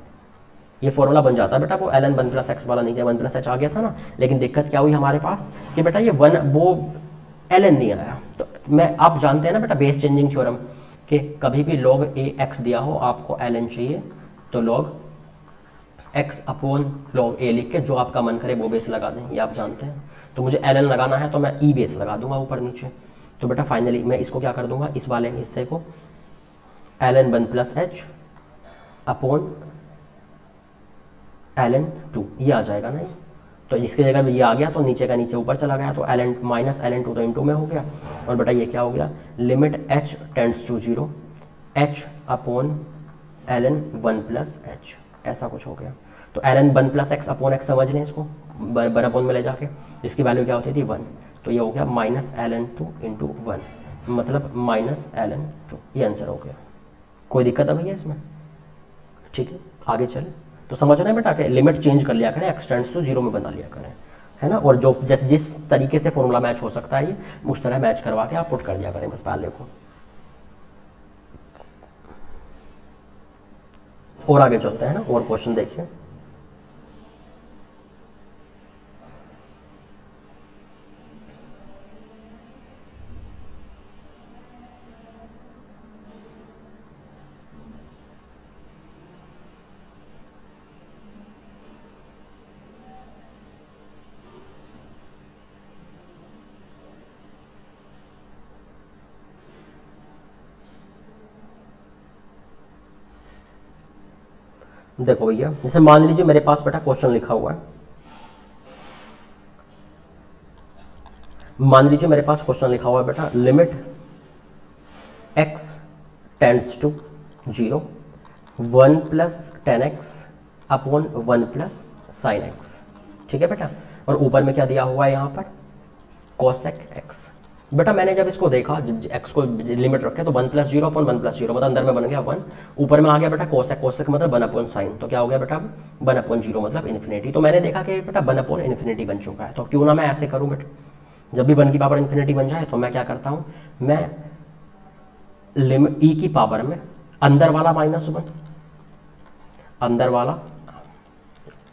ये फॉर्मूला बन जाता है बेटा, वो ln 1 प्लस एक्स वाला नहीं किया, 1 प्लस एच आ गया था ना। लेकिन दिक्कत क्या हुई हमारे पास कि बेटा ये वो ln नहीं आया। तो मैं आप जानते हैं ना बेटा बेस चेंजिंग थ्योरम कि कभी भी log a x दिया हो आपको ln चाहिए, तो log x upon log a लिख के जो आपका मन करे वो बेस लगा दें, ये आप जानते हैं। तो मुझे ln लगाना है तो मैं e बेस लगा दूंगा ऊपर नीचे। तो बेटा फाइनली मैं इसको क्या कर दूंगा, इस वाले हिस्से को ln 1 plus h upon ln 2, ये आ जाएगा ना। तो इसकी जगह ये आ गया तो नीचे का नीचे ऊपर चला गया, तो ln माइनस ln 2 तो इन 2 में हो गया। और बेटा ये क्या हो गया, limit h tends to 0 h upon ln 1 plus h, ऐसा कुछ हो गया। तो ln 1 plus x upon x समझ लें इसको, 1 अपॉन में ले जाके इसकी वैल्यू क्या होती थी 1, तो ये हो गया माइनस ln 2 इंटू 1, मतलब माइनस ln 2, ये आंसर हो गया। कोई दिक्कत है भैया इसमें? ठीक है आगे चले। तो समझ रहे हैं बेटा कि लिमिट चेंज कर लिया करें, एक्स टेंड्स टू 0 में बना लिया करें, है ना। और जो जिस तरीके से फॉर्मूला मैच हो सकता है ये उस तरह मैच करवा के आप पुट कर दिया करें बस वैल्यू को। और आगे चलते हैं ना, और क्वेश्चन देखिए। देखो भैया जैसे मान लीजिए मेरे पास बेटा क्वेश्चन लिखा हुआ है, मान लीजिए मेरे पास क्वेश्चन लिखा हुआ है बेटा, limit x tends to 0 1 plus 10x upon 1 plus sine x, ठीक है बेटा। और ऊपर में क्या दिया हुआ है यहाँ पर कोसेक x। बेटा मैंने जब इसको देखा, जब x को लिमिट रखे तो 1 प्लस 0 अपॉन 1 प्लस 0 मतलब अंदर में बन गया 1, ऊपर में आ गया बेटा कोसेक, कोसेक मतलब 1 अपॉन साइन, तो क्या हो गया बेटा 1 अपॉन 0 मतलब इन्फिनिटी। तो मैंने देखा कि बेटा 1 अपॉन इन्फिनिटी बन चुका है, तो क्यों ना मैं ऐसे करूँ बेटा, जब भी 1 की पावर इन्फिनिटी बन जाए तो मैं क्या करता हूँ, मैं लिमिट e की पावर में अंदर वाला -1, अंदर वाला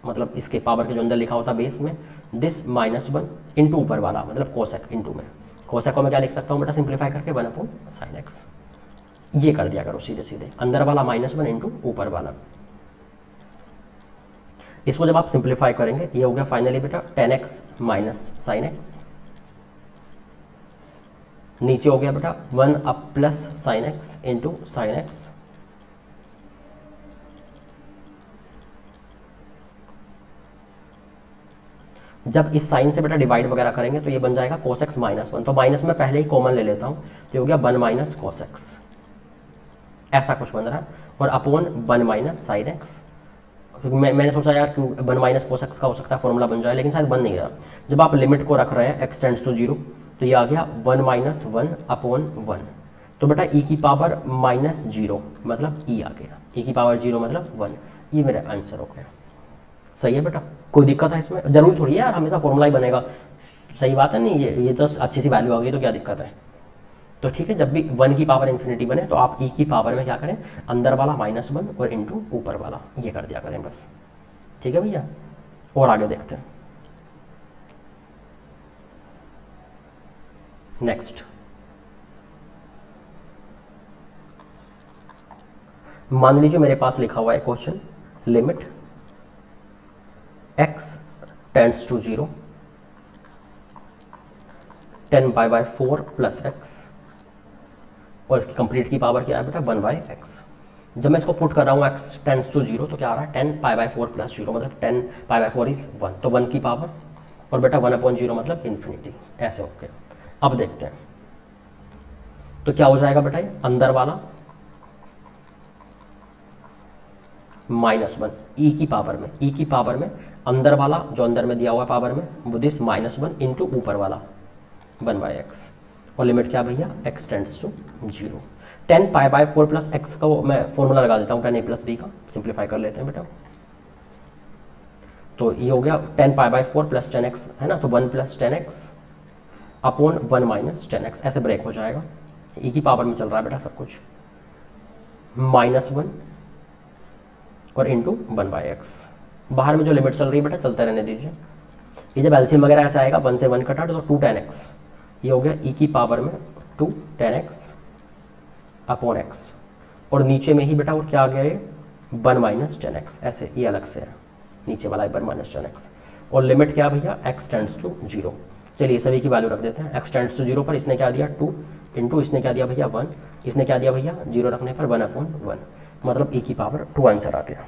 मतलब इसके पावर के जो अंदर लिखा होता बेस में दिस -1 इंटू ऊपर वाला मतलब कोसेक इंटू में, कोसेक को मैं क्या लिख सकता हूँ बेटा सिंप्लीफाई करके 1 अपॉन साइन एक्स, ये कर दिया करो सीधे सीधे, अंदर वाला -1 इंटू ऊपर वाला। इसको जब आप सिंप्लीफाई करेंगे ये हो गया फाइनली बेटा 10x माइनस साइन एक्स, नीचे हो गया बेटा 1 up plus sine x into sine x, जब इस साइन से बेटा डिवाइड वगैरह करेंगे तो ये बन जाएगा cos x -1, तो माइनस में पहले ही कॉमन ले लेता हूँ, तो हो गया 1 माइनस cos x, ऐसा कुछ बन रहा है। और अपॉन 1 माइनस साइन एक्स, मैंने सोचा यार क्यों 1 माइनस कोस एक्स का हो सकता है फॉर्मूला बन जाए, लेकिन शायद बन नहीं रहा। जब आप लिमिट को रख रहे हैं एक्स टेंड्स टू 0 तो ये आ गया 1 माइनस 1 अपॉन 1। तो बेटा ई की पावर माइनस 0 मतलब ई आ गया, ई की पावर 0 मतलब 1। ये मेरा आंसर हो गया। सही है बेटा, कोई दिक्कत है इसमें? जरूर थोड़ी है यार हमेशा फॉर्मूला ही बनेगा, सही बात है नहीं, ये तो अच्छी सी वैल्यू आ गई तो क्या दिक्कत है। तो ठीक है, जब भी 1 की पावर इन्फिनिटी बने तो आप ई की पावर में क्या करें, अंदर वाला -1 और इंटू ऊपर वाला ये कर दिया करें बस। ठीक है भैया, और आगे देखते हैं। नेक्स्ट, मान लीजिए मेरे पास लिखा हुआ है question, limit x tends to 0 10π/4 plus x, और इसकी कंप्लीट की पावर क्या है बेटा 1/x। जब मैं इसको पुट कर रहा हूँ x टेंड्स टू 0 तो क्या आ रहा है 10π/4 प्लस 0 मतलब 10π/4 इज 1, तो 1 की पावर, और बेटा 1/0 मतलब इन्फिनिटी, ऐसे ओके। अब देखते हैं तो क्या हो जाएगा बेटा, ये अंदर वाला -1 ई की पावर में अंदर वाला जो अंदर में दिया हुआ पावर में वो दिस -1 इंटू ऊपर वाला 1/x, और लिमिट क्या भैया x tends to 0। 10π/4 plus x का मैं फॉर्मूला लगा देता हूँ 10a प्लस b का, सिंप्लीफाई कर लेते हैं बेटा। तो ये हो गया 10π/4 प्लस 10x है ना, तो 1 plus 10x upon 1 minus 10x, ऐसे ब्रेक हो जाएगा। ई की पावर में चल रहा है बेटा सब कुछ, -1 और इंटू 1/x। बाहर में जो लिमिट चल रही है बेटा चलते रहने दीजिए। ये जब एलसीएम वगैरह ऐसे आएगा 1 से 1 कटा तो 2 10x, ये हो गया ई की पावर में 2 10x अपॉन x, और नीचे में ही बेटा और क्या आ गया ये 1 माइनस 10x, ऐसे ये अलग से है नीचे वाला 1 माइनस 10x, और लिमिट क्या भैया x टेंड्स टू 0। चलिए सभी की वैल्यू रख देते हैं। x टेंड्स टू 0 पर इसने क्या दिया 2 इंटू इसने क्या दिया भैया 1, इसने क्या दिया भैया 0 रखने पर 1/1, मतलब e की पावर 2 आंसर आ गया।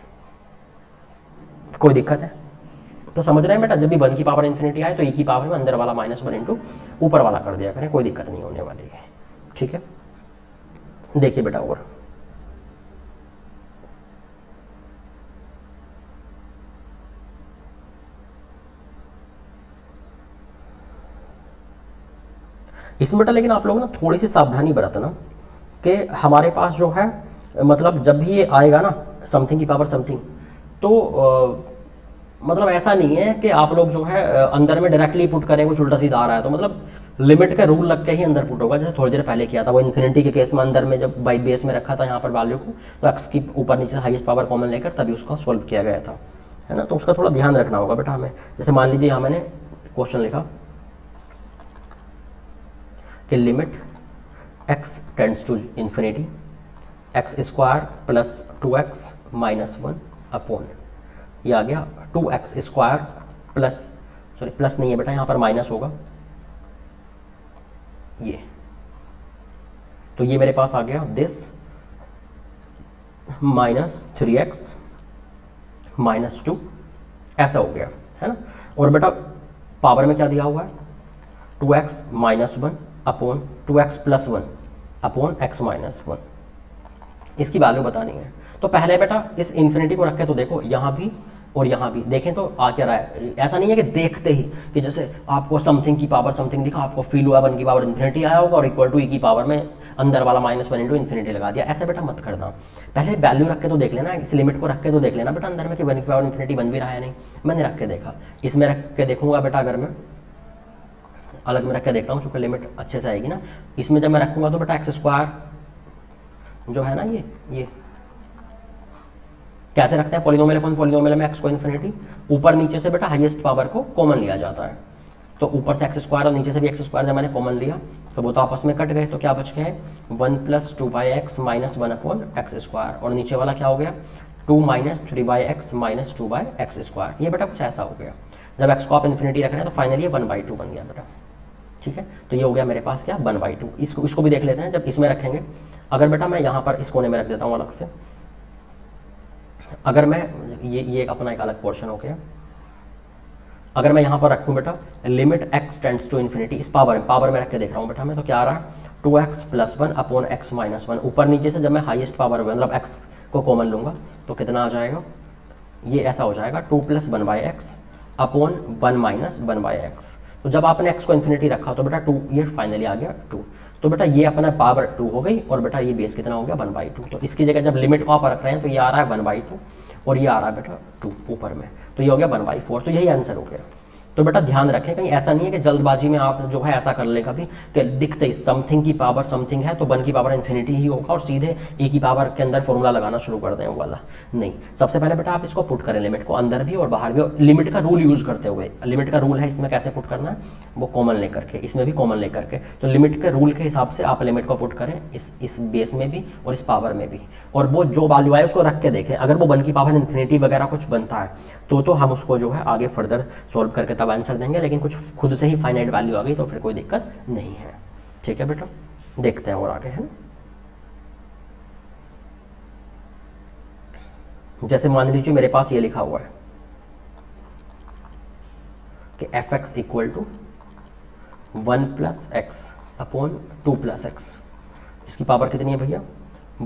कोई दिक्कत है? तो समझ रहे हैं बेटा, जब भी 1 की पावर इन्फिनिटी आए तो e की पावर में अंदर वाला -1 इंटू ऊपर वाला कर दिया करें, कोई दिक्कत नहीं होने वाली है। ठीक है, देखिए बेटा और इसमें बेटा लेकिन आप लोग ना थोड़ी सी सावधानी बरतना कि हमारे पास जो है मतलब जब भी ये आएगा ना समथिंग की पावर समथिंग, तो मतलब ऐसा नहीं है कि आप लोग जो है अंदर में डायरेक्टली पुट करें कुछ उल्टा सीधा आ रहा है, तो मतलब लिमिट का रूल लग के ही अंदर पुट होगा। जैसे थोड़ी देर पहले किया था वो इन्फिनिटी के केस में, अंदर में जब बाई बेस में रखा था यहाँ पर वैल्यू को, तो एक्स की ऊपर नीचे हाईएस्ट पावर कॉमन लेकर तभी उसको सॉल्व किया गया था, है ना। तो उसका थोड़ा ध्यान रखना होगा बेटा हमें। जैसे मान लीजिए यहाँ मैंने क्वेश्चन लिखा कि limit x tends to infinity x² plus 2x minus 1 upon, ये आ गया 2x² प्लस, सॉरी प्लस नहीं है बेटा यहाँ पर माइनस होगा ये, तो ये मेरे पास आ गया दिस -3x माइनस 2, ऐसा हो गया है ना। और बेटा पावर में क्या दिया हुआ है 2x minus 1 upon 2x plus 1 upon x minus 1, इसकी वैल्यू बतानी है। तो पहले बेटा इस इन्फिनिटी को रख के तो देखो यहाँ भी और यहाँ भी देखें तो आ क्या रहा है। ऐसा नहीं है कि देखते ही कि जैसे आपको समथिंग की पावर समथिंग दिखा, आपको फील हुआ 1 की पावर इन्फिनिटी आया होगा और इक्वल टू ई की पावर में अंदर वाला -1 इंटू इन्फिनिटी लगा दिया, ऐसे बेटा मत करना। पहले वैल्यू रख के तो देख लेना, इस लिमिट को रख के तो देख लेना बेटा अंदर में कि 1 की पावर इन्फिनिटी बन भी रहा है नहीं। मैंने रख के देखा, इसमें रख के देखूंगा बेटा, अगर मैं अलग में रख के देखता हूँ चूँकि लिमिट अच्छे से आएगी ना, इसमें जब मैं रखूँगा तो बेटा x² जो है ना ये कैसे रखते हैं पॉलिनोमियल अपन पॉलिनोमियल में x को इन्फिनिटी ऊपर नीचे से बेटा हाईएस्ट पावर को कॉमन लिया जाता है, तो ऊपर से x² और नीचे से भी x² जब मैंने कॉमन लिया तो वो तो आपस में कट गए, तो क्या बच गए 1 + 2/x माइनस 1/x², और नीचे वाला क्या हो गया 2 - 3/x माइनस 2/x²। ये बेटा कुछ ऐसा हो गया। जब x को आप इन्फिनिटी रख रहे हैं तो फाइनली 1/2 बन गया बेटा। ठीक है, तो ये हो गया मेरे पास क्या 1/2। इसको भी देख लेते हैं जब इसमें रखेंगे। अगर बेटा मैं यहाँ पर इस कोने में रख देता हूँ अलग से, अगर मैं ये अपना एक अलग पोर्शन हो गया, अगर मैं यहाँ पर रखूँ बेटा limit x tends to infinity, इस पावर में रख के देख रहा हूँ बेटा मैं, तो क्या आ रहा है 2x + 1 अपॉन x माइनस 1, ऊपर नीचे से जब मैं हाईएस्ट पावर मतलब x को कॉमन लूँगा तो कितना आ जाएगा ये ऐसा हो जाएगा 2 + 1/x अपॉन 1 - 1/x। तो जब आपने x को इन्फिनिटी रखा तो बेटा 2, ये फाइनली आ गया 2। तो बेटा ये अपना पावर 2 हो गई और बेटा ये बेस कितना हो गया 1/2। तो इसकी जगह जब लिमिट को आप रख रहे हैं तो ये आ रहा है 1/2 और ये आ रहा है बेटा 2 ऊपर में, तो ये हो गया 1/4। तो यही आंसर हो गया। तो बेटा ध्यान रखें, कहीं ऐसा नहीं है कि जल्दबाजी में आप जो है ऐसा कर ले कभी कि दिखते ही समथिंग की पावर समथिंग है तो 1 की पावर इन्फिनिटी ही होगा और सीधे ए की पावर के अंदर फॉर्मूला लगाना शुरू कर दें वो वाला। नहीं, सबसे पहले बेटा आप इसको पुट करें लिमिट को अंदर भी और बाहर भी, और लिमिट का रूल यूज़ करते हुए। लिमिट का रूल है इसमें कैसे पुट करना है, वो कॉमन लेकर के, इसमें भी कॉमन लेकर के। तो लिमिट के रूल के हिसाब से आप लिमिट को पुट करें इस बेस में भी और इस पावर में भी, और वो जो वैल्यू आए उसको रख के देखें। अगर वो 1 की पावर इन्फिनिटी वगैरह कुछ बनता है तो हम उसको जो है आगे फर्दर सॉल्व करके तब आंसर देंगे, लेकिन कुछ खुद से ही फाइनाइट वैल्यू आ गई तो फिर कोई दिक्कत नहीं है। ठीक है बेटा, देखते हैं और आगे है। जैसे मान लीजिए मेरे पास ये लिखा हुआ है कि fx = 1 + x अपॉन 2 + x। इसकी पावर कितनी है भैया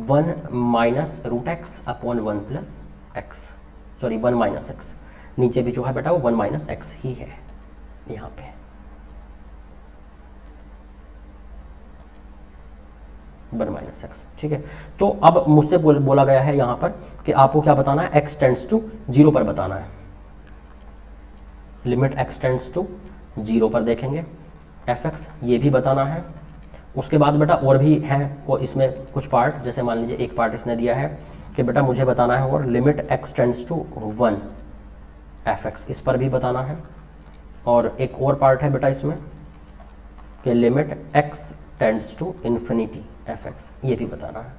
1 - √x upon 1 + x, sorry 1 - x। नीचे भी जो है बेटा वो 1 - x ही है यहाँ पे। वन माइनस एक्स, ठीक है। तो अब मुझसे बोला गया है यहाँ पर कि आपको क्या बताना है, x टेंड्स टू 0 पर बताना है। लिमिट x टेंड्स टू 0 पर देखेंगे, fx ये भी बताना है। उसके बाद बेटा और भी है वो इसमें कुछ पार्ट, जैसे मान लीजिए एक पार्ट इसने दिया है कि बेटा मुझे बताना है और limit x tends to 1 fx, इस पर भी बताना है। और एक और पार्ट है बेटा इसमें कि limit x tends to infinity fx, ये भी बताना है।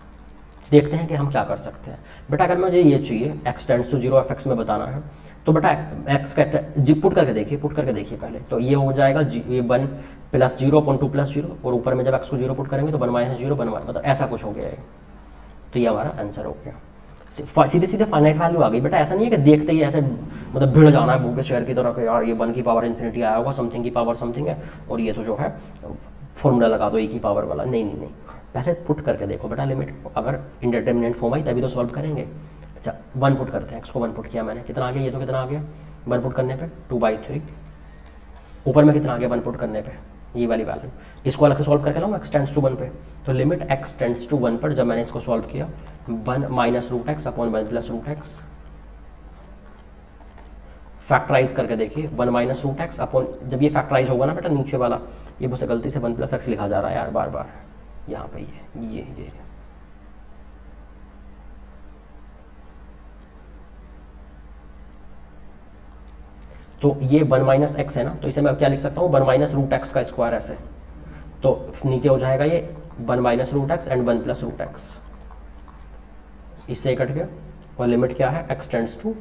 देखते हैं कि हम क्या कर सकते हैं। बेटा अगर मुझे ये चाहिए x टेंड्स टू 0 fx में बताना है तो बेटा x का पुट करके देखिए पहले। तो ये हो जाएगा ये 1 + 0 अपॉन 2 + 0, और ऊपर में जब x को 0 पुट करेंगे तो 1 - 0 1 मतलब ऐसा कुछ हो गया है। तो ये हमारा आंसर हो गया। सीधे सीधे फाइनाइट वैल्यू आ गई बेटा। ऐसा नहीं है कि देखते ही ऐसे मतलब भिड़ जाना है भूखे शेयर की तरह कि यार ये 1 की पावर इन्फिनिटी आया होगा, समथिंग की पावर समथिंग है और ये तो जो है फॉर्मूला लगा दो ए की पावर वाला। नहीं, पहले पुट करके देखो बेटा लिमिट। अगर इंडिटरमिनेंट फॉर्म आई तभी तो सॉल्व करेंगे। अच्छा 1 पुट करते हैं, x को 1 पुट किया मैंने, कितना आ गया, ये तो कितना आ गया 1 पुट करने पे 2/3। ऊपर में कितना आ गया 1 पुट करने पे, ये वाली वैल्यू। इसको अलग से सॉल्व करके लाऊंगा x टेंड्स टू 1 पे। तो लिमिट x टेंड्स टू 1 पर जब मैंने इसको सॉल्व किया 1 - √x अपॉन 1 + √x, फैक्टराइज करके देखिए 1 - √x अपॉन, जब ये फैक्टराइज होगा ना बेटा नीचे वाला, ये मुझसे गलती से 1 + x लिखा जा रहा है यार बार बार यहाँ पे, ये तो ये 1 - x है ना, तो इसे मैं क्या लिख सकता हूँ 1 - √x का स्क्वायर ऐसे। तो नीचे हो जाएगा ये 1 - √x एंड 1 + √x, इससे कट गया। और लिमिट क्या है x टेंड्स टू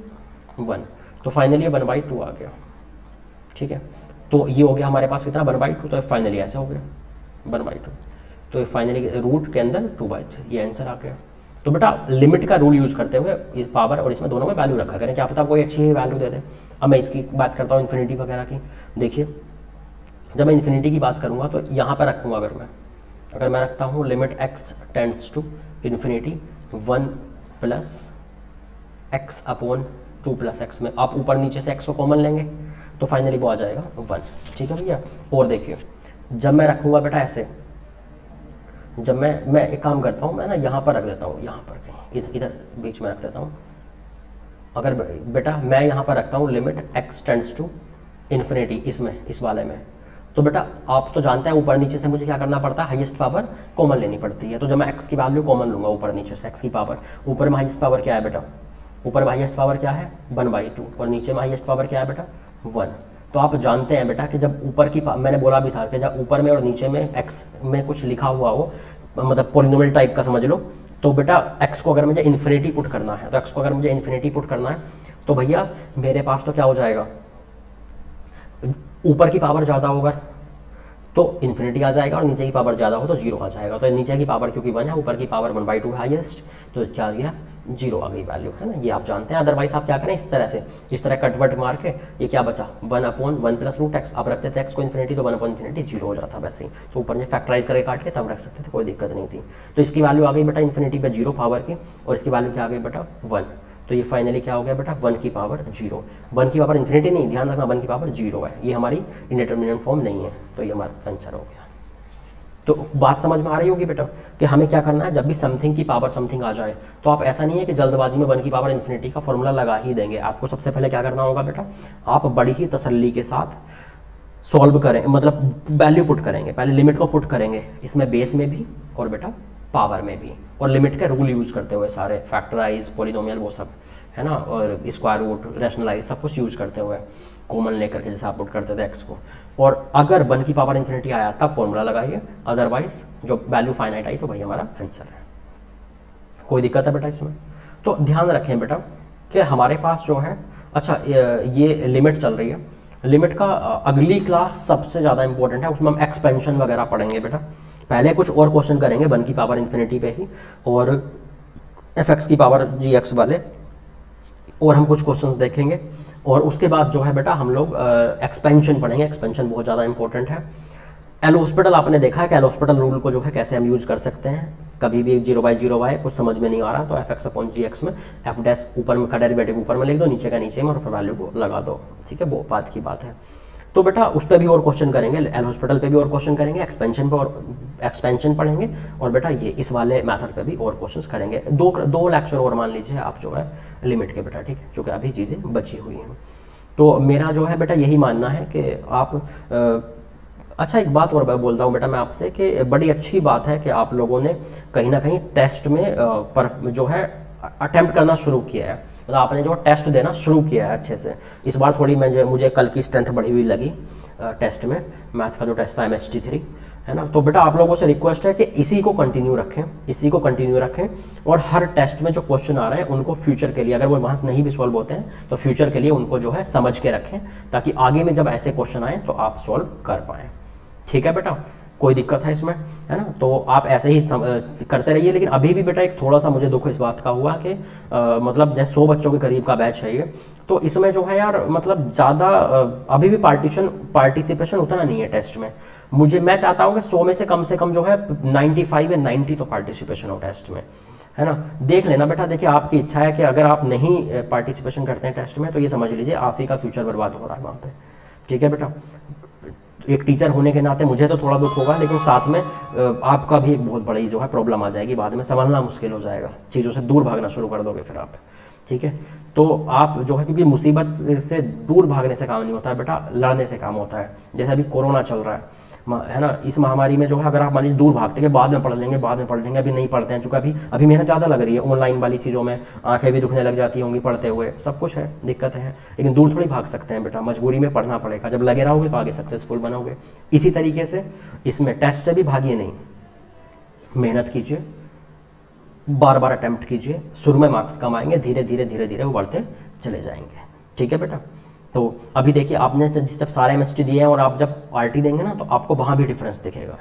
1, तो फाइनली ये 1/2 आ गया। ठीक है, तो ये हो गया हमारे पास कितना 1/2, तो फाइनली ऐसे हो गया 1/2। तो फाइनली रूट के अंदर 2/3, ये आंसर आ गया। तो बेटा लिमिट का रूल यूज़ करते हुए इस पावर और इसमें दोनों में वैल्यू रखा करें, क्या पता कोई अच्छी वैल्यू दे दे। अब मैं इसकी बात करता हूँ इन्फिनिटी वगैरह की। देखिए जब मैं इन्फिनिटी की बात करूँगा तो यहाँ पर रखूँगा, अगर मैं रखता हूँ limit x tends to infinity 1 + x upon 2 + x में, आप ऊपर नीचे से x को कॉमन लेंगे तो फाइनली वो आ जाएगा 1। ठीक है भैया। और देखिए जब मैं रखूँगा बेटा ऐसे, जब मैं एक काम करता हूँ, मैं ना यहाँ पर रख देता हूँ, यहाँ पर कहीं इधर बीच में रख देता हूँ। अगर बेटा मैं यहाँ पर रखता हूँ limit x tends to infinity इसमें, इस वाले में, तो बेटा आप तो जानते हैं ऊपर नीचे से मुझे क्या करना पड़ता है, हाईएस्ट पावर कॉमन लेनी पड़ती है। तो जब मैं x की वैल्यू कॉमन लूँगा ऊपर नीचे से, x की पावर, ऊपर में हाईएस्ट पावर क्या है बेटा, ऊपर में हाईएस्ट पावर क्या है 1/2 और नीचे में हाईएस्ट पावर क्या है बेटा 1। तो आप जानते हैं बेटा कि जब ऊपर की, मैंने बोला भी था कि जब ऊपर में और नीचे में x में कुछ लिखा हुआ हो, मतलब पॉलिनोमियल टाइप का समझ लो, तो बेटा x को अगर मुझे इन्फिनिटी पुट करना है, तो x को अगर मुझे इन्फिनिटी पुट करना है तो भैया मेरे पास तो क्या हो जाएगा, ऊपर की पावर ज़्यादा होगा तो इन्फिनिटी आ जाएगा और नीचे की पावर ज़्यादा हो तो 0 आ जाएगा। तो नीचे की पावर क्योंकि 1 है, ऊपर की पावर 1/2 है हाईएस्ट, तो क्या आ गया 0 आ गई वैल्यू, है ना। ये आप जानते हैं। अदरवाइज आप क्या करें, इस तरह से, इस तरह कटवट मार के, ये क्या बचा 1 अपॉन 1 + √x, आप रखते थे x को इन्फिनिटी तो 1 अपॉन इन्फिनिटी 0 हो जाता वैसे ही। तो ऊपर में फैक्टराइज करके काट के तब रख सकते थे, कोई दिक्कत नहीं थी। तो इसकी वैल्यू आ गई बेटा इन्फिनिटी पे 0 पावर की, और इसकी वैल्यू क्या आ गई बेटा 1। तो ये फाइनली क्या हो गया बेटा 1 की पावर 0। 1 की पावर इन्फिनिटी नहीं, ध्यान रखना 1 की पावर 0 है, ये हमारी इंडिटरमिनेट फॉर्म नहीं है, तो ये हमारा आंसर हो गया। तो बात समझ में आ रही होगी बेटा कि हमें क्या करना है, जब भी समथिंग की पावर समथिंग आ जाए तो आप ऐसा नहीं है कि जल्दबाजी में 1 की पावर इन्फिनिटी का फॉर्मूला लगा ही देंगे। आपको सबसे पहले क्या करना होगा बेटा, आप बड़ी ही तसल्ली के साथ सॉल्व करें, मतलब वैल्यू पुट करेंगे, पहले लिमिट को पुट करेंगे, इसमें बेस में भी और बेटा पावर में भी, और लिमिट के रूल यूज़ करते हुए सारे, फैक्टराइज, पॉलिनोमियल, वो सब है ना, और स्क्वायर रूट, रैशनलाइज, सब कुछ यूज़ करते हुए कॉमन लेकर के, जैसे आप पुट करते थे एक्स को। और अगर 1 की पावर इन्फिनिटी आया तब फॉर्मूला लगाइए, अदरवाइज जो वैल्यू फाइनाइट आई तो वही हमारा आंसर है। कोई दिक्कत है बेटा इसमें? तो ध्यान रखें बेटा कि हमारे पास जो है, अच्छा ये लिमिट चल रही है, लिमिट का अगली क्लास सबसे ज़्यादा इंपॉर्टेंट है, उसमें हम एक्सपेंशन वगैरह पढ़ेंगे बेटा। पहले कुछ और क्वेश्चन करेंगे 1 की पावर इन्फिनिटी पे ही, और fx की पावर gx वाले, और हम कुछ क्वेश्चंस देखेंगे, और उसके बाद जो है बेटा हम लोग एक्सपेंशन पढ़ेंगे। एक्सपेंशन बहुत ज़्यादा इंपॉर्टेंट है। एल हॉस्पिटल आपने देखा है कि एल हॉस्पिटल रूल को जो है कैसे हम यूज़ कर सकते हैं। कभी भी 0/0 आए, कुछ समझ में नहीं आ रहा तो fx/gx में f डैश ऊपर में का डेरिवेटिव ऊपर में लिख दो, नीचे का नीचे में, और फिर वैल्यू को लगा दो, ठीक है, वो बात की बात है। तो बेटा उस पर भी और क्वेश्चन करेंगे, एल हॉस्पिटल पे भी और क्वेश्चन करेंगे, एक्सपेंशन पे और एक्सपेंशन पढ़ेंगे, और बेटा ये इस वाले मेथड पे भी और क्वेश्चंस करेंगे। दो लेक्चर और मान लीजिए आप जो है लिमिट के बेटा, ठीक है, जो कि अभी चीज़ें बची हुई हैं। तो मेरा जो है बेटा यही मानना है कि आप अच्छा एक बात और बोलता हूँ बेटा मैं आपसे कि बड़ी अच्छी बात है कि आप लोगों ने कहीं ना कहीं टेस्ट में पर जो है अटेम्प्ट करना शुरू किया है, मतलब आपने जो टेस्ट देना शुरू किया है अच्छे से। इस बार थोड़ी मुझे कल की स्ट्रेंथ बढ़ी हुई लगी टेस्ट में, मैथ्स का जो टेस्ट था MHT3 है ना। तो बेटा आप लोगों से रिक्वेस्ट है कि इसी को कंटिन्यू रखें, इसी को कंटिन्यू रखें, और हर टेस्ट में जो क्वेश्चन आ रहे हैं उनको फ्यूचर के लिए, अगर वो वहाँ से नहीं भी सॉल्व होते हैं तो फ्यूचर के लिए उनको जो है समझ के रखें, ताकि आगे में जब ऐसे क्वेश्चन आए तो आप सॉल्व कर पाएँ। ठीक है बेटा, कोई दिक्कत है इसमें, है ना? तो आप ऐसे ही करते रहिए। लेकिन अभी भी बेटा एक थोड़ा सा मुझे दुख इस बात का हुआ कि मतलब जैसे 100 बच्चों के करीब का बैच है ये, तो इसमें जो है यार मतलब ज़्यादा अभी भी पार्टिसिपेशन उतना नहीं है टेस्ट में। मैं चाहता हूँ कि 100 में से कम जो है 95 या 90 तो पार्टिसिपेशन हो टेस्ट में, है ना। देख लेना बेटा, देखिए आपकी इच्छा है कि अगर आप नहीं पार्टिसिपेशन करते हैं टेस्ट में तो ये समझ लीजिए आप ही का फ्यूचर बर्बाद हो रहा है वहाँ पे। ठीक है बेटा, एक टीचर होने के नाते मुझे तो थोड़ा दुख होगा, लेकिन साथ में आपका भी एक बहुत बड़ी जो है प्रॉब्लम आ जाएगी, बाद में संभालना मुश्किल हो जाएगा, चीज़ों से दूर भागना शुरू कर दोगे फिर आप। ठीक है, तो आप जो है, क्योंकि मुसीबत से दूर भागने से काम नहीं होता है बेटा, लड़ने से काम होता है। जैसे अभी कोरोना चल रहा है ना, इस महामारी में जो है अगर आप मान लीजिए दूर भागते हैं बाद में पढ़ लेंगे, अभी नहीं पढ़ते हैं, चूँकि अभी मेहनत ज़्यादा लग रही है ऑनलाइन वाली चीज़ों में, आंखें भी दुखने लग जाती होंगी पढ़ते हुए, सब कुछ है, दिक्कत है, लेकिन दूर थोड़ी भाग सकते हैं बेटा, मजबूरी में पढ़ना पड़ेगा। जब लगे रहोगे तो आगे सक्सेसफुल बनोगे। इसी तरीके से इसमें टेस्ट से भी भागिए नहीं, मेहनत कीजिए, बार बार अटेम्प्ट कीजिए, शुरू में मार्क्स कम आएंगे, धीरे धीरे वो बढ़ते चले जाएंगे। ठीक है बेटा, तो अभी देखिए आपने जब सारे MHT दिए हैं और आप जब RT देंगे ना तो आपको वहाँ भी डिफरेंस दिखेगा।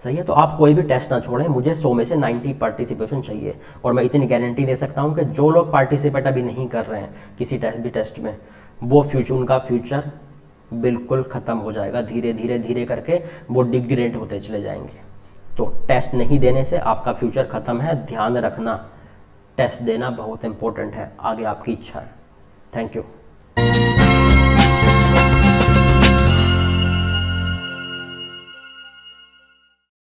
सही है, तो आप कोई भी टेस्ट ना छोड़ें, मुझे 100 में से 90 पार्टिसिपेशन चाहिए। और मैं इतनी गारंटी दे सकता हूँ कि जो लोग पार्टिसिपेट अभी नहीं कर रहे हैं किसी टेस्ट में, वो उनका फ्यूचर बिल्कुल ख़त्म हो जाएगा, धीरे करके वो डिग्रेड होते चले जाएंगे। तो टेस्ट नहीं देने से आपका फ्यूचर ख़त्म है, ध्यान रखना, टेस्ट देना बहुत इंपॉर्टेंट है, आगे आपकी इच्छा है। Thank you.